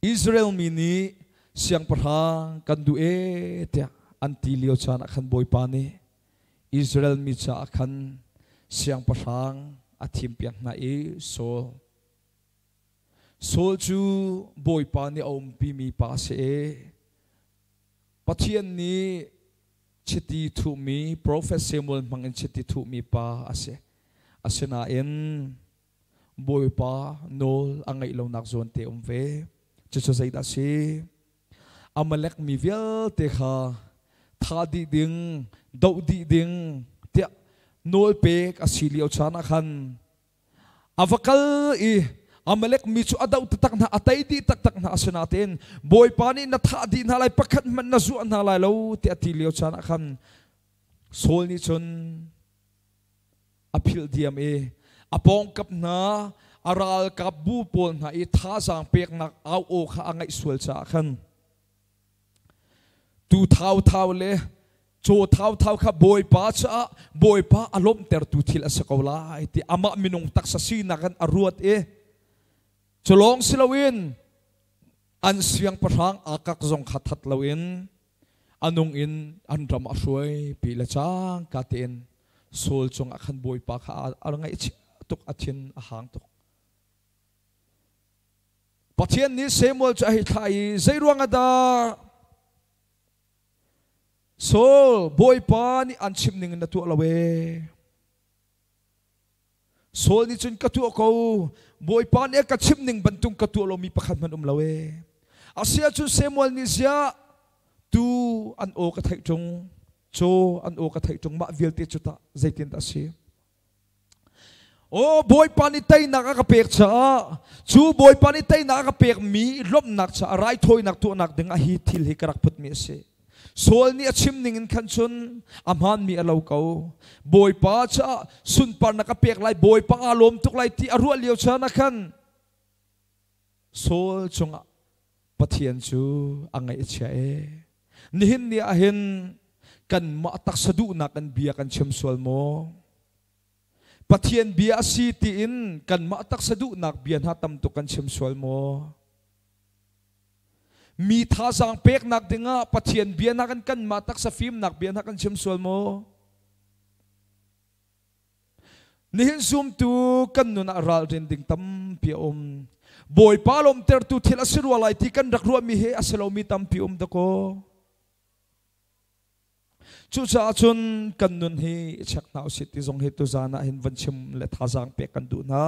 Israel mi ni siang parhang kan du tia antilio chan akhan boy pa ni Israel mi cha akhan siang parhang athim piang na Sol chu boy pa ni om pi mi pa se pathian ni chiti thu mi prophet Samuel mangin chiti thu mi pa asena en boy pa nol angai lo nak zon te ve chu zai da si amalek mi vel te kha tha di ding do di ding te nol pek asilio chana khan avakal amalek mi chu adau tak na atai di tak na asanatin boy pani na tha di na lai pakhat man na zu na lai lo te atilio chana khan sol ni chun apil diam apong kap na aral kap bu pol na tha sang pek nak au o kha angai sual cha khan tu thau le cho thau kha boy pa cha boy pa alom ter tu thil asakola ti ama minung tak sa si na kan aruat cholong silawin an siang parhang akak zong khathat lawin anung in an ram ashuai pila chang katin sol chong akhan boy pa kha arangai tuk athin ahang tuk pathian ni Samuel cha hi thai zairuang ada sol boy pa ni an chimning na tu lawe sol ni chun katu ko boy pa ni ka chimning bantung katu lo mi pakhat man lawe asia chu Samuel ni sia tu an o ka thai chung cho an o ka thai chung ma vil te chuta zaitin ta si o boy pa ni tai na ka pek cha chu boy pa ni tai na ka pek mi lom nak cha rai thoi nak tu nak ding a hi thil hi karak put mi se sol ni achim ning in khan chun amhan mi alo ko boy pa cha sun par na ka pek lai boy pa alom tuk lai ti aru lio cha na khan sol chunga pathian chu angai cha nihin ni ahin kan ma tak sadu na kan bia kan chem sol mo pathian bia si ti in kan ma tak sadu nak bian ha tam tu kan chem sol mo mi tha sang pek nak dinga pathian bia na kan ma tak sa film nak bia na kan chem sol mo nihin zoom tu kan nu na ral rin ding tam pi boy palom ter tu thil asirwa lai ti kan rakru mi he asalo mi tam pi da ko chu cha chun kan nun hi chak nau sit ti zong he tu zana hin van chim le tha sang pek kan du na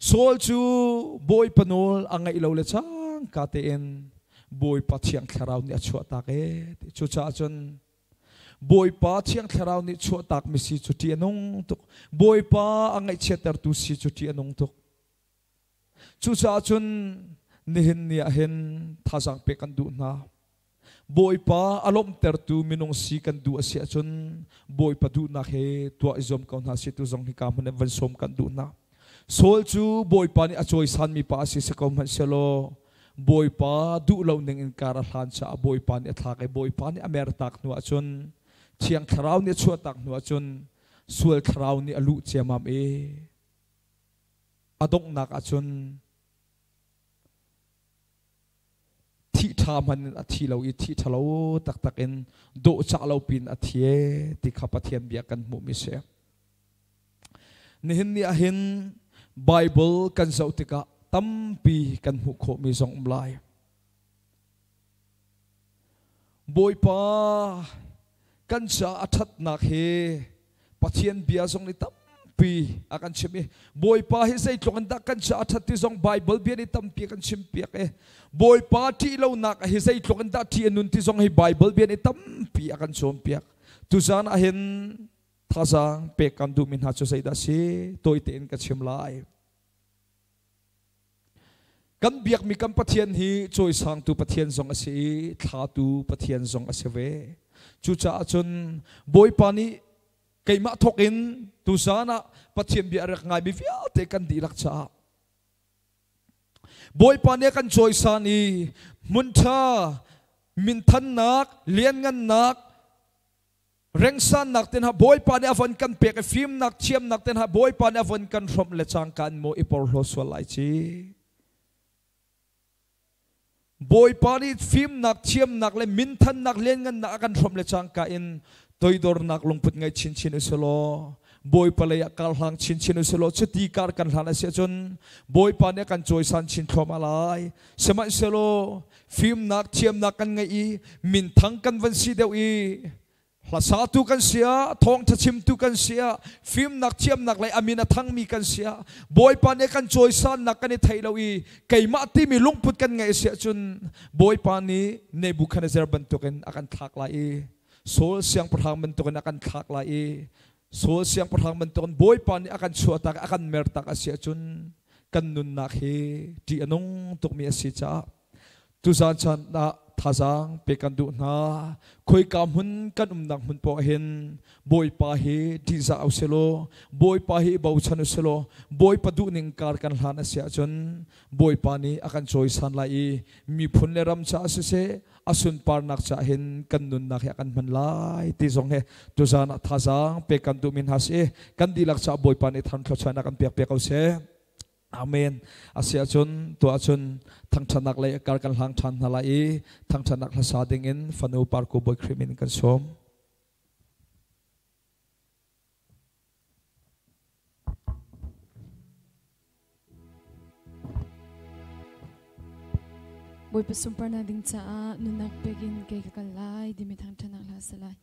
sol chu boy panol angai lo le chang ka te en boy pa thiang tharau ni achua ta ke chu cha chun boy pa thiang tharau ni chu tak mi si chu ti anong tuk boy pa angai chetar tu si chu ti anong tuk chu cha chun nihin ni ahen tha sang pe kan du na boy pa alom ter tu minung si kan du asia chun boy pa du na he tua izom kaun ha si tu zong hi kam ne van som kan du na sol chu boy pa ni achoi san mi pa si se kom han selo boy pa du lo ning in kara hlan cha boy pa ni atha kai boy pa ni amer tak nu achun thiang tharau ni chu tak nu achun sual tharau ni alu chiamam adong nak achun thi tha man athi lo I thi thalo tak tak in do cha lo pin athie ti khapathian bia kan mu mi se nihin ni ahin Bible kan zautika tampi kan hu kho mi zong umlai boy pa kan cha athat nak he pathian bia zong ni tam pi akan chimi boy pa hi sei tlong da kan cha thati zong bible bia ni tam pi kan chim pi ke boy pa ti lo nak hi sei tlong da ti anun ti zong hi bible bia ni tam pi akan chom pi tu zan a hen thazang pe kan du min ha cho sei da si toi te in ka chim lai kan biak mi kan pathian hi choi sang tu pathian zong asi tha tu pathian zong aseve chu cha chun boy pani keima thokin tu sana pathian bi arak ngai bi fial te kan di lak cha boy pani kan choi sani mun tha min than nak lian ngan nak reng san nak ten ha boy pani avon kan pe ka film nak chiam nak ten ha boy pani avon kan from le chang kan mo ipor lo so lai chi boy pani film nak chiam nak le min than nak lian ngan nak kan from le chang ka in toy dor nak lungput ngai chin chin uselo boy palaya kal hlang chin chin uselo chuti kar kan hlan ase chun boy pane kan choi san chin thom alai sema uselo film nak chiam nak kan ngai min thang kan van si deu i hlasa tu kan sia thong thachim tu kan sia film nak chiam nak lai amina thang mi kan sia boy pane kan choi san nak kan i thailo i keima ti mi lungput kan ngai sia chun boy pani Nebuchadnezzar bantuken akan thak lai sol siang perhang bentukan akan thak lai sol siang perhang bentukan boy pani akan suatak akan mertak asia chun kan nun nak he di anong tuk mi asi cha tu san chan na thazang pe kan du na khoi kam hun kan nak hun po hen boy pa he di za auselo boy pa he bau chan uselo boy padu ning kar kan hlan asia chun boy pani akan choi san lai mi phun le ram cha se asun par nak cha hin kan nun nak akan man lai ti zong he tu zana thazang pe kan du min has e kan dilak cha boy pani than thlo chana kan pek pek ause amen asia chun to achun thang thanak le kar kan hlang than halai thang thanak la sa ding in fanu par ko boy krimin kan som boy pasum par na ding cha nunak pegin ke kalai dimi thang thanak la salai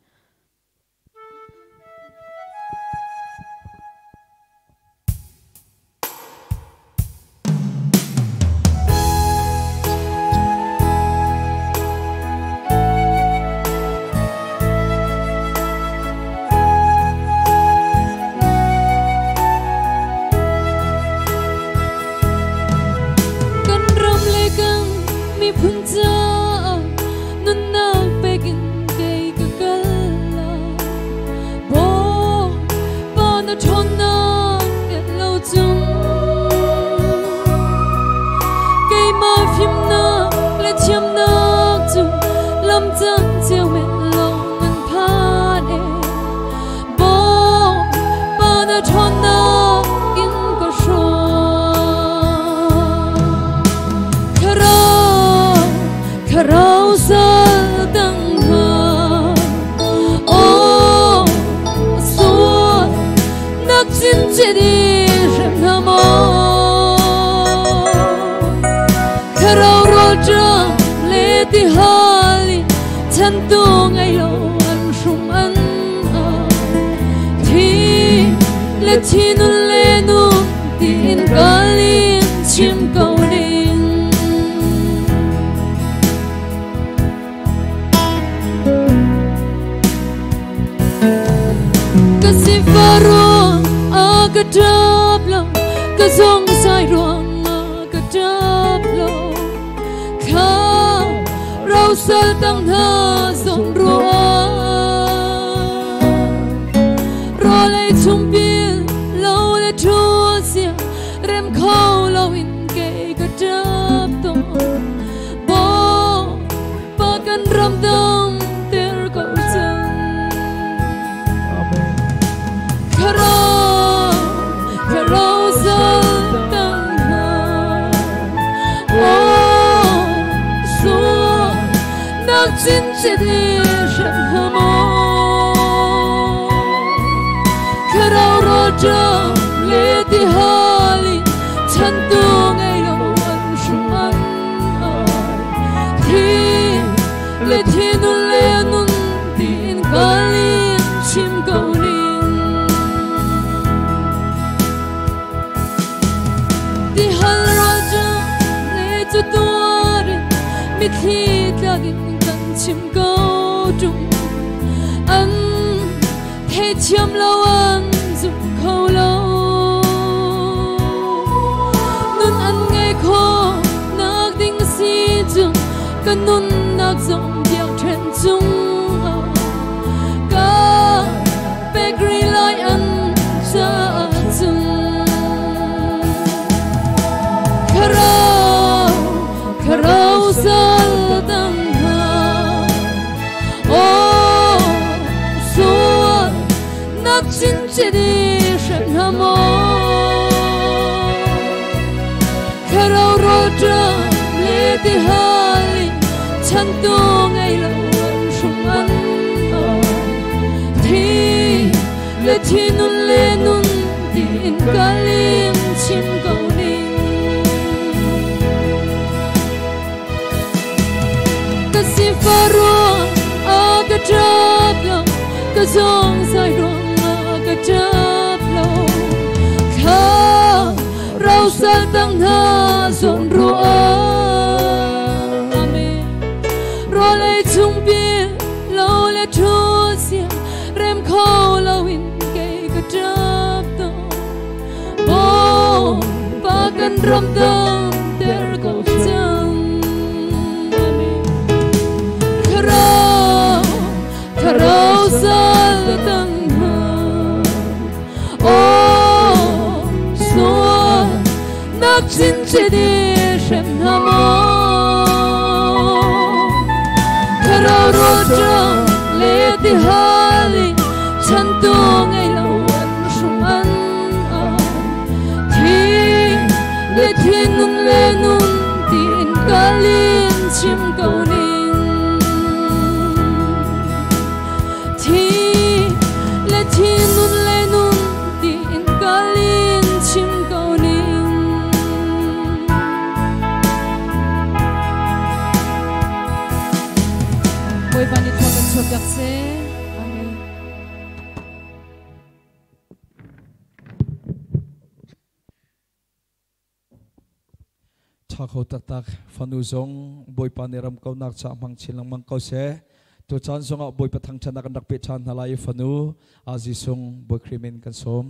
le thi nu le nun tin kalin chim cầu ling khi lagin kan chim câu trung an thế chiam lâu an dùng khâu lâu nun an ngay khó nạc đinh si chung kan nun nạc dòng điạc trên chung ka bakery lại ăn cha chung karau sal tang ha oh so nak sin chedi shan hamo karau roja le ti hai chan tu ngai lo shum an thi le nun tin kalim chim ko Faruang aga traplo ka zong sai rong aga traplo kha rau sal tang ha zong ruwa ame ro le chung pi lo le thu sia rem kho lo in ke ka traplo bo pa kan ram dam der ko karau sal tang ha oh so nak sin chedi shem hamo karau roja le ti hali chan tu ngai lo an shum an thi le nun tin kalin chim ko ni Thakho tak fanu zong boy paneram kau nak cha mang chilang mang kau se to chan zonga boy pathang chana kan dak pe chan halai fanu azi song boy krimen kan som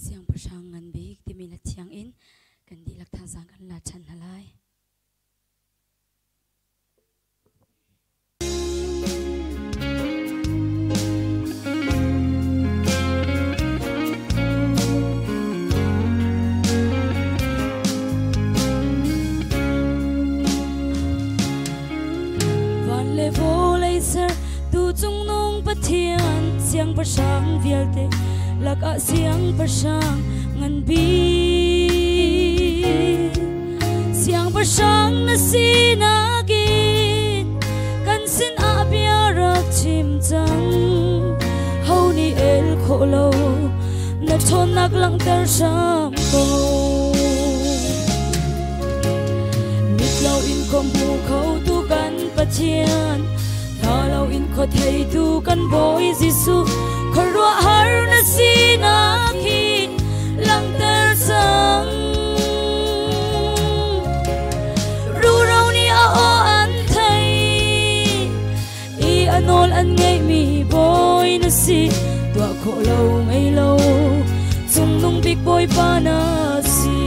siang persangan big di minat siang in kan di lak thazang kan la chan halai van le vo laser tu chung nong pathian siang persang vialte laka siang persang ngan bi siang persang na sinagin kan sin abiarak chim chang hau ni el kholo na thon nak lang ter sam ko mit lau in kom hu khâu tu kan pathian tha lau in kho thei tu kan boy jisu khorwa har na sinaki lang ter sang ru rau ni a o an thai I anol an ngei mi boy na si tua kho lâu ngei lâu chung nung big boy pa na si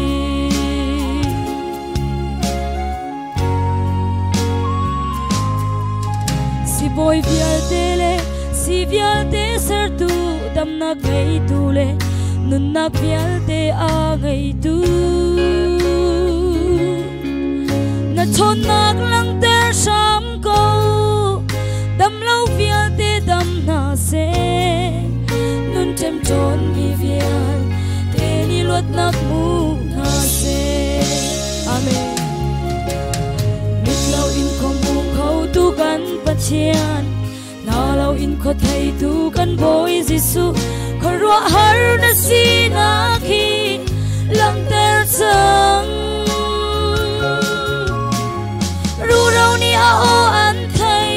si boy vial tele si vial te ser tu dam na ngei tu le nun na vial te a ngei tu na chon nak lang ter sam ko dam lâu vial te dam na se nun tem chon mi vial te ni lot nak mu na se amen mit lâu in kom bu khâu tu kan rua har na si na khi lang ter sang ru rau ni a o an thai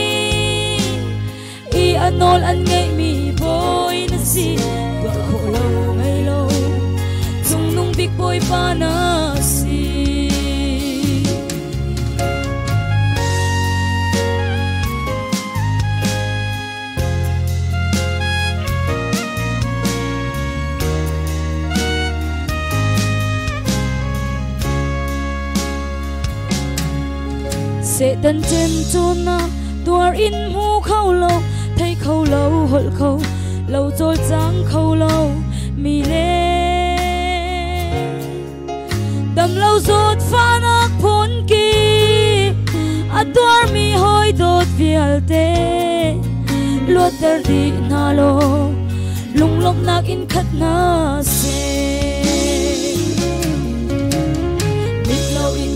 I anol an ngay mi boy na si tua khổ lâu ngay lâu dung nung big boy pa na si sẽ tân trên chôn na tuar in mu khâu lâu thấy khâu lâu hol khâu lâu rồi trắng khâu lâu mi lên đầm lâu rốt pha nắc phun kỳ a tuar mi hoi đốt vial te luat ter di na lo lung lok nak in khat na se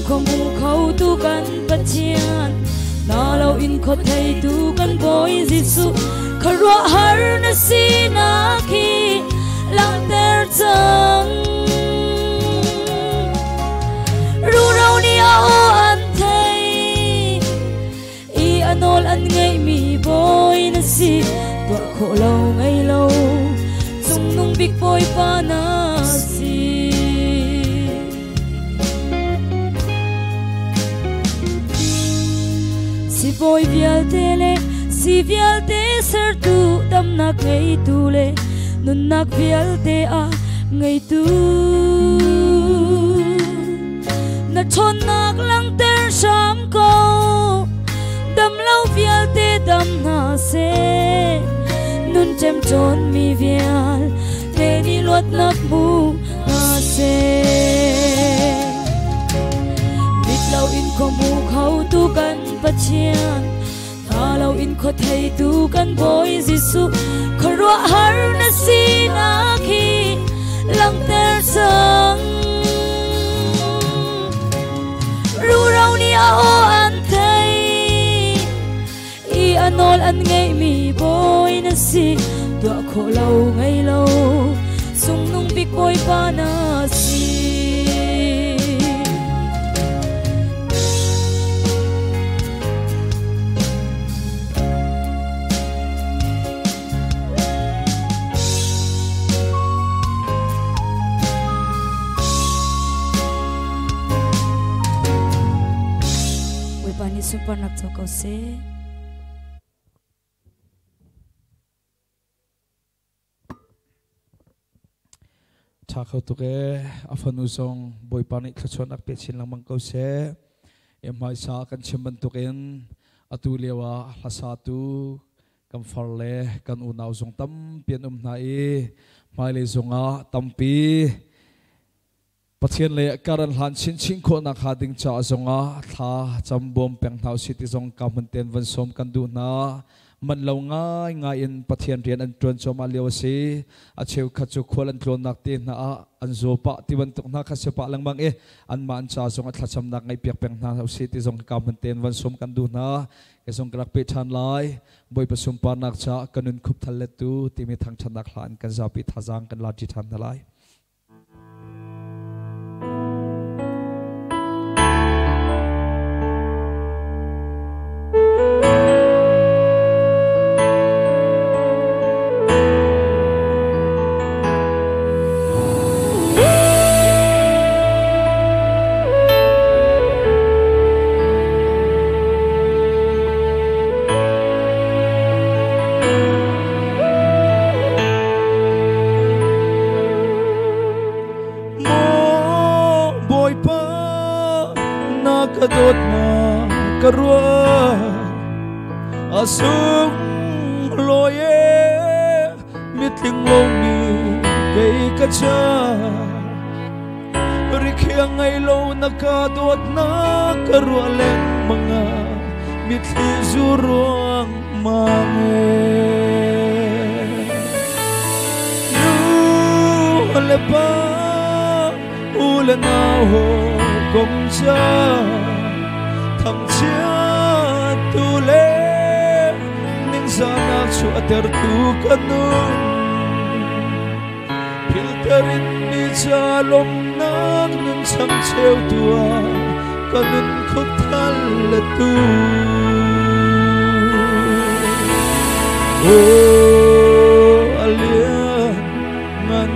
không mu khâu tu kan pathian na lo in kho thei tu kan boy jisu kharwa har na si na khi lang ter chang ru rau ni a o an thei I anol an ngay mi boy na si tua khổ lâu ngay lâu dung nung big boy pa na si si boy vial te le si vial te ser tu dam nak ngay tu le nun nak vial te a ngay tu na chon nak lang ter sham ko dam lâu vial te dam na se nun chem chon mi vial te ni luat nak mu na se bit lâu in ko mu khâu tu kan pathian ta lâu in kho thei tu kan boy jisu kharwa har na si na khi lang ter sang ru rau ni a o an thei I anol an ngay mi boy na si tua khổ lâu ngay lâu sung nung big boy pa na si super nak cho kau se cha khâu tu ke afanu song boy panik khachon ak pe chin lang mang kau se em mai sa kan chimban tu ken atu lewa hasa tu kam farle kan unau song tam pian nai mai le zonga tampi pathian le karan han chin chin kho na khading cha zonga tha chambom peng thau city zong kamunten van som kan du na man lo ngai ngai in pathian rian an tron choma lew se a cheu khachu khol an tlon nak te na an zo pa tiwan tok na kha se pa lang mang e an man cha zong a thacham nak ngai piak peng thau city zong kamunten van som kan du na ke zong krak pe than lai boi pasum pa nak cha kanun khup thal le tu timi thang chanak hlan kan zapi thajang kan la ji than lai kadot na karua asung loye mitling lomi kay kacha rikhyang ay lo nakadot na karua leng mga mitli zuruang mange lepa ulana ho gomcha thamcha tule ning sana chu ater tu kanun filterin mi chalom nak nun chang cheu tua kanun khop thal la tu o alian man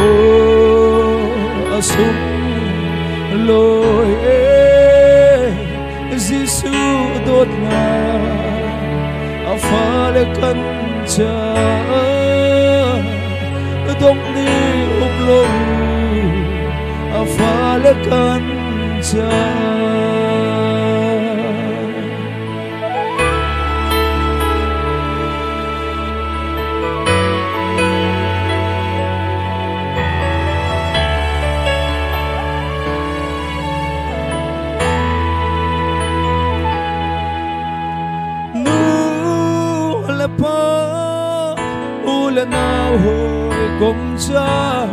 o asum loi Giêsu đốt na afale kan cha dong ni uplo afale kan cha nào hồi cùng cha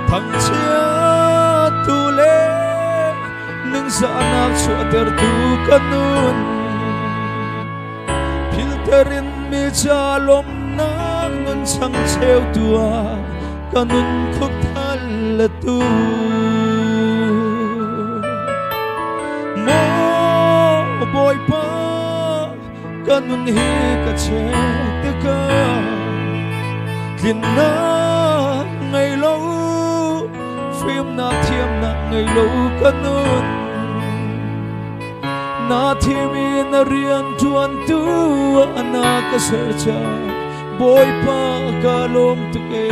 thằng chia tu lệ nâng sa anak chua ter tu kanun filterin mi cha lom nak nun chang cheu tua kanun khop thal la tu mo boy pa kanun hi ka che te ka Thiên na ngày lâu phim na thiêm na ngày lâu kanun na thiêm na rian tuan tu ana ka sercha boy pa kalom tu ke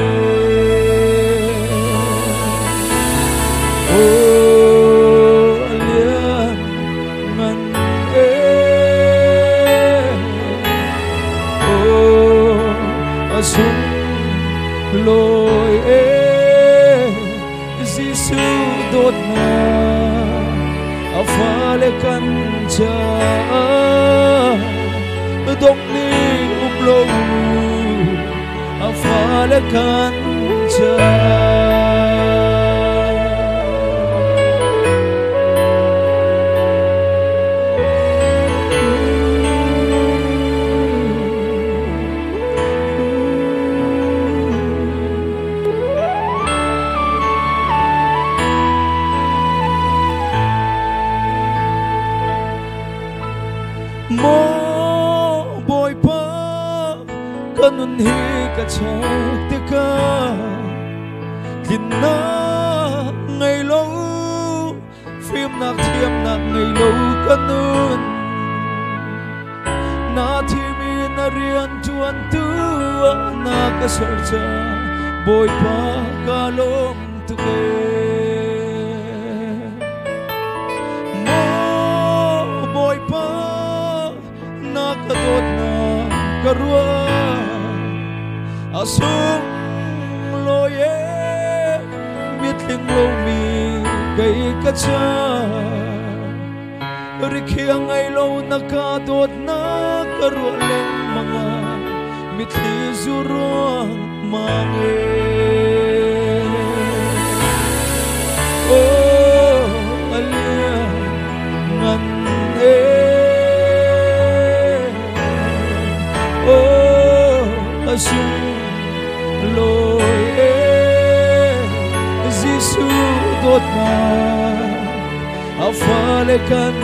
oh alian man oh asum loi Giêsu đốt na afale kan cha dong ni uplo afale kan cha mo boy pa kanun hi ka chek te ka kin na ngày lâu phim nak thiam nak ngày lâu kanun na thimi na rian tuan tu na ka sercha boy pa kalom tu ke mo boy pa kadot na karua asung loye mitling lo mi kay kacha rikhiang ay lo nakadot na karua leng mga mitli zuruang mange oh alia ngan asum loi Giêsu đốt na afale kan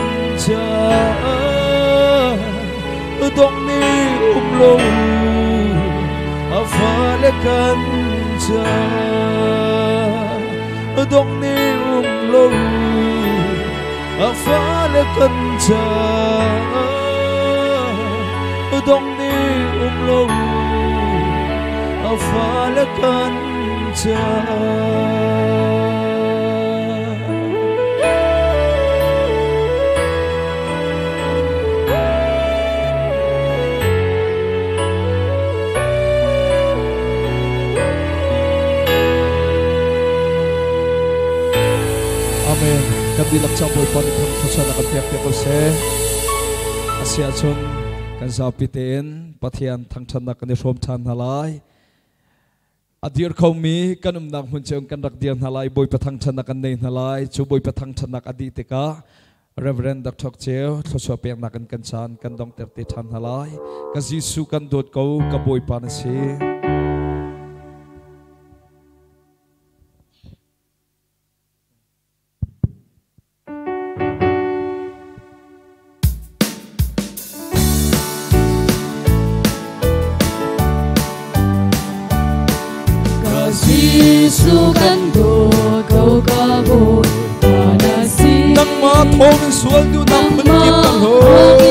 cha dong ni uplo afale kan cha dong ni uplo afale kan cha dong ni uplo afale kan cha Amen. Kami lakchang boy pa ni thang thasa na kapyak ko se asia chun kan zapitin pathian thang chan na kan rom chan halai adir khomi kanum nak hun cheng kan rak dian halai boy pa thang chan na kan nei halai chu boy pa thang chan nak adi te ka Reverend Dr. Cheo thoswa pek na kan chan kan dong terti than halai ka Jisu kan dot ko ka boy pan si Jisu kan dot ko ka boy pan si thong sual du nang phun kim kang ho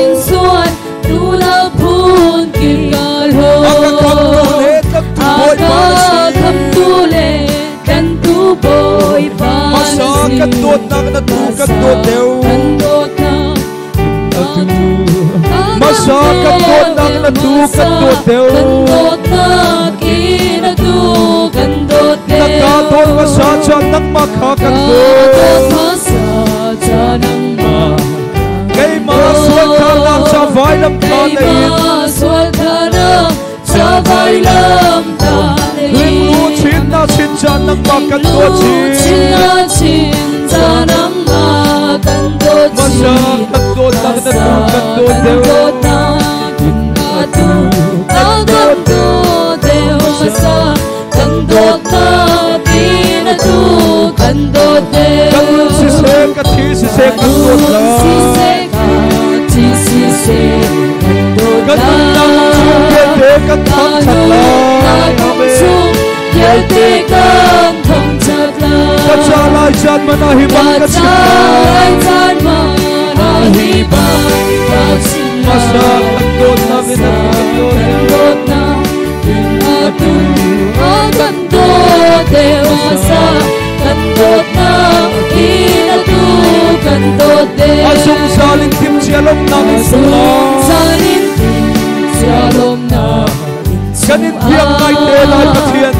in sual du na phun kim kang ho aka kham tu le kan tu boy pan masa kan dot nang na tu kan dot deu kan dot na masa kan dot nang na tu kan dot deu kan dot na ki na tu kan dot deu ka dot masa chan nang ma kha kan dot masa chan nang cây mà xuân khả năng cho vai lâm ta này huyền lu chín na chín cha nang ma kan do chín masa kan do nang na tu kan do deu kan si se ka thi si se kan do la kan nang chung ke te kan thang chat la ka cha lai chan ma na hi ban ka chin masa kan do nang na tu kan do asung saling tim sialom nang kanin biang ngai te lai pathian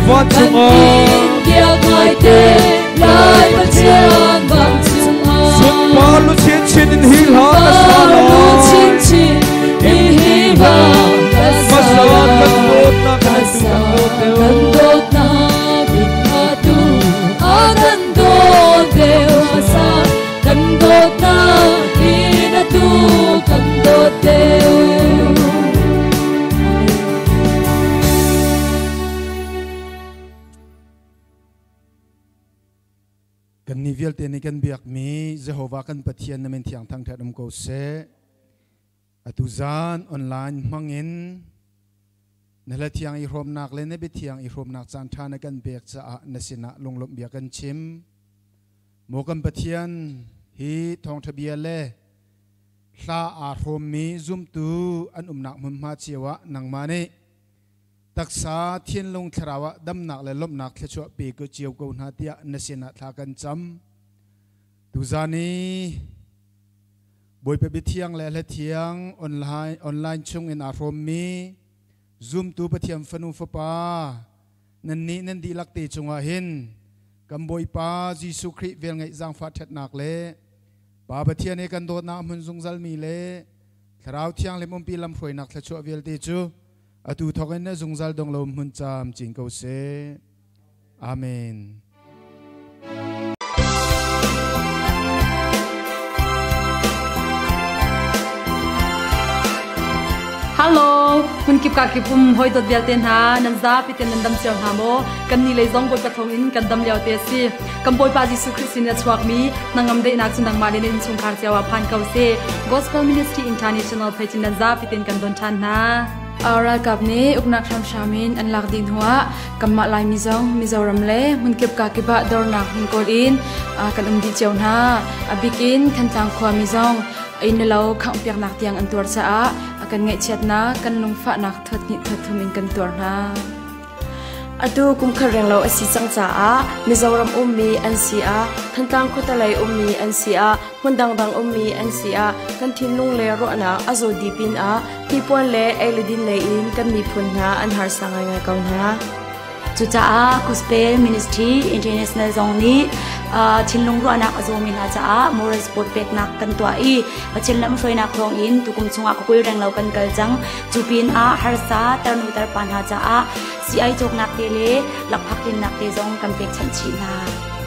van chunga sun pa lu chin chin in hil ha ka sala masa kan do na kan tu kan nivel te ni kan biak mi Jehovah kan pathian na men thiang thang thadum ko se atuzan online mangin nala thiang I rom nak le ne be thiang I rom nak chan thana kan bek cha nasina longlom biak kan chim mo kan pathian hi thong thabia le hla a rom mi zum tu an nak mum ma chiwa nang mane taksa thiên long tharawa dam nak le lom nak thlecho pe ko chiu ko na tia nasina tha kan cham tu zani boi pe bi thiang le thiang online chung in a rom mi zoom tu pathiam fanu fa pa nan ni nan di lak te chunga hin kam boi pa Jisu Christ vel ngai jang fa that nak le pa pathian e kan do na mun zung zal mi le tharau thiang le mom pi lam phroi nak thlecho vel te chu atu thogen na zungzal dong lo mun cham ching ko se amen Hello, mun kip ka kipum hoi dot bial ten ha nan za piten nan dam cheu ha mo kan ni le zong boi pathong in kan dam liao te si kan boi pa Jisu Christ in chuak mi nangam de nak chundang ma le in chung khar chawa phan kau se Gospel Ministry International page nan za piten kan don than na ara kap ni uknak tham shamin an lak din huwa kamma lai mizoram le mun kip ka kiba dorna hun kol in kan di cheu na abikin kan tang khwa mizong in lo khang piak nak tiang an tur cha a kan nge chet na kan lung fa nak thot ni thot thumin kan tur na atu kum khareng lo asi changcha a mizoram ummi an si a thantang khotalai ummi an si a hundang dang ummi an si a kan thin lung le ro na azo dipin a tipon le eledin le in kan mi phun na an har sangai ngai kaun na chucha a Gospel Ministry International zong ni thinlung ro anak azo min ha cha moral sport pek nak kan tua I pachil lam froi nak rong in tukum chunga ko koi rang lau kan kal jang chupin a harsa tarnu tar pan ha cha si ai chok nak te le lak phakin nak te zong kan pek chan chi na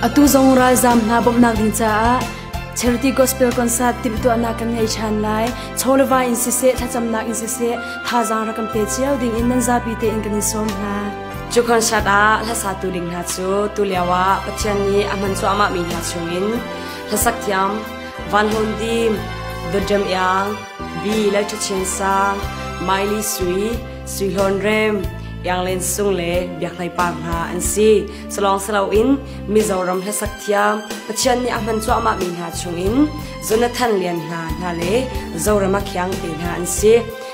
atu zong ra zam na bom nak din cha charity gospel concert tim tu anakan ngai chan lai cholwa in se thacham nak in se thajang rakam te chiao ding in nan zapi te in kan som ha chu concert a la sa tu ding ha chu tu lewa pathian ni aman chu ama mi ha chungin la sakyam van hondim the jam yang bi la chu chen sang miley sui hon rem yang len sung le biak lai pang ha an si salong salau in mizoram la sakyam pathian ni aman chu ama mi ha chungin jonathan lian ha na le zorama khyang te ha an si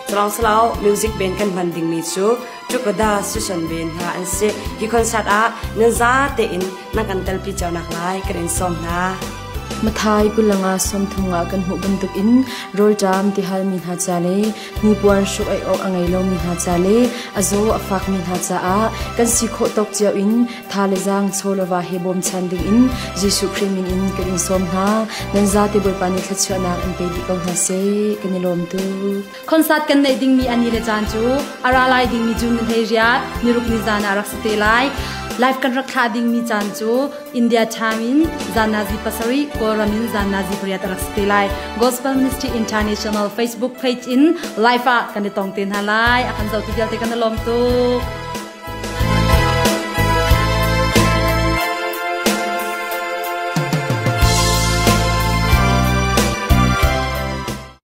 salong salau music band kan banding mi chu Chukada Susan Ben ha an se hi concert a naza te in nakantal pi chaw nak lai kren som na mathai bulanga som thunga kan hu banduk in rol jam ti hal min ha chale ni puan shu ai ok angai lo min ha chale azo afak min ha cha a kan si kho tok chiaw in thale jang cholowa hebom chanding in jisu krimin in kren som na naza te bol pani thachana an pe di ko ha se kan lom tu concert kan nei ding mi ani le chan chu ara lai ding mi jun thei riat niruk ni jana rak ste lai live kan rakha ding mi chan chu india thamin janaji pasari koramin janaji priya rak ste lai gospel ministry international facebook page in live a kan tong ten halai akan zau tu dial te kan lom tu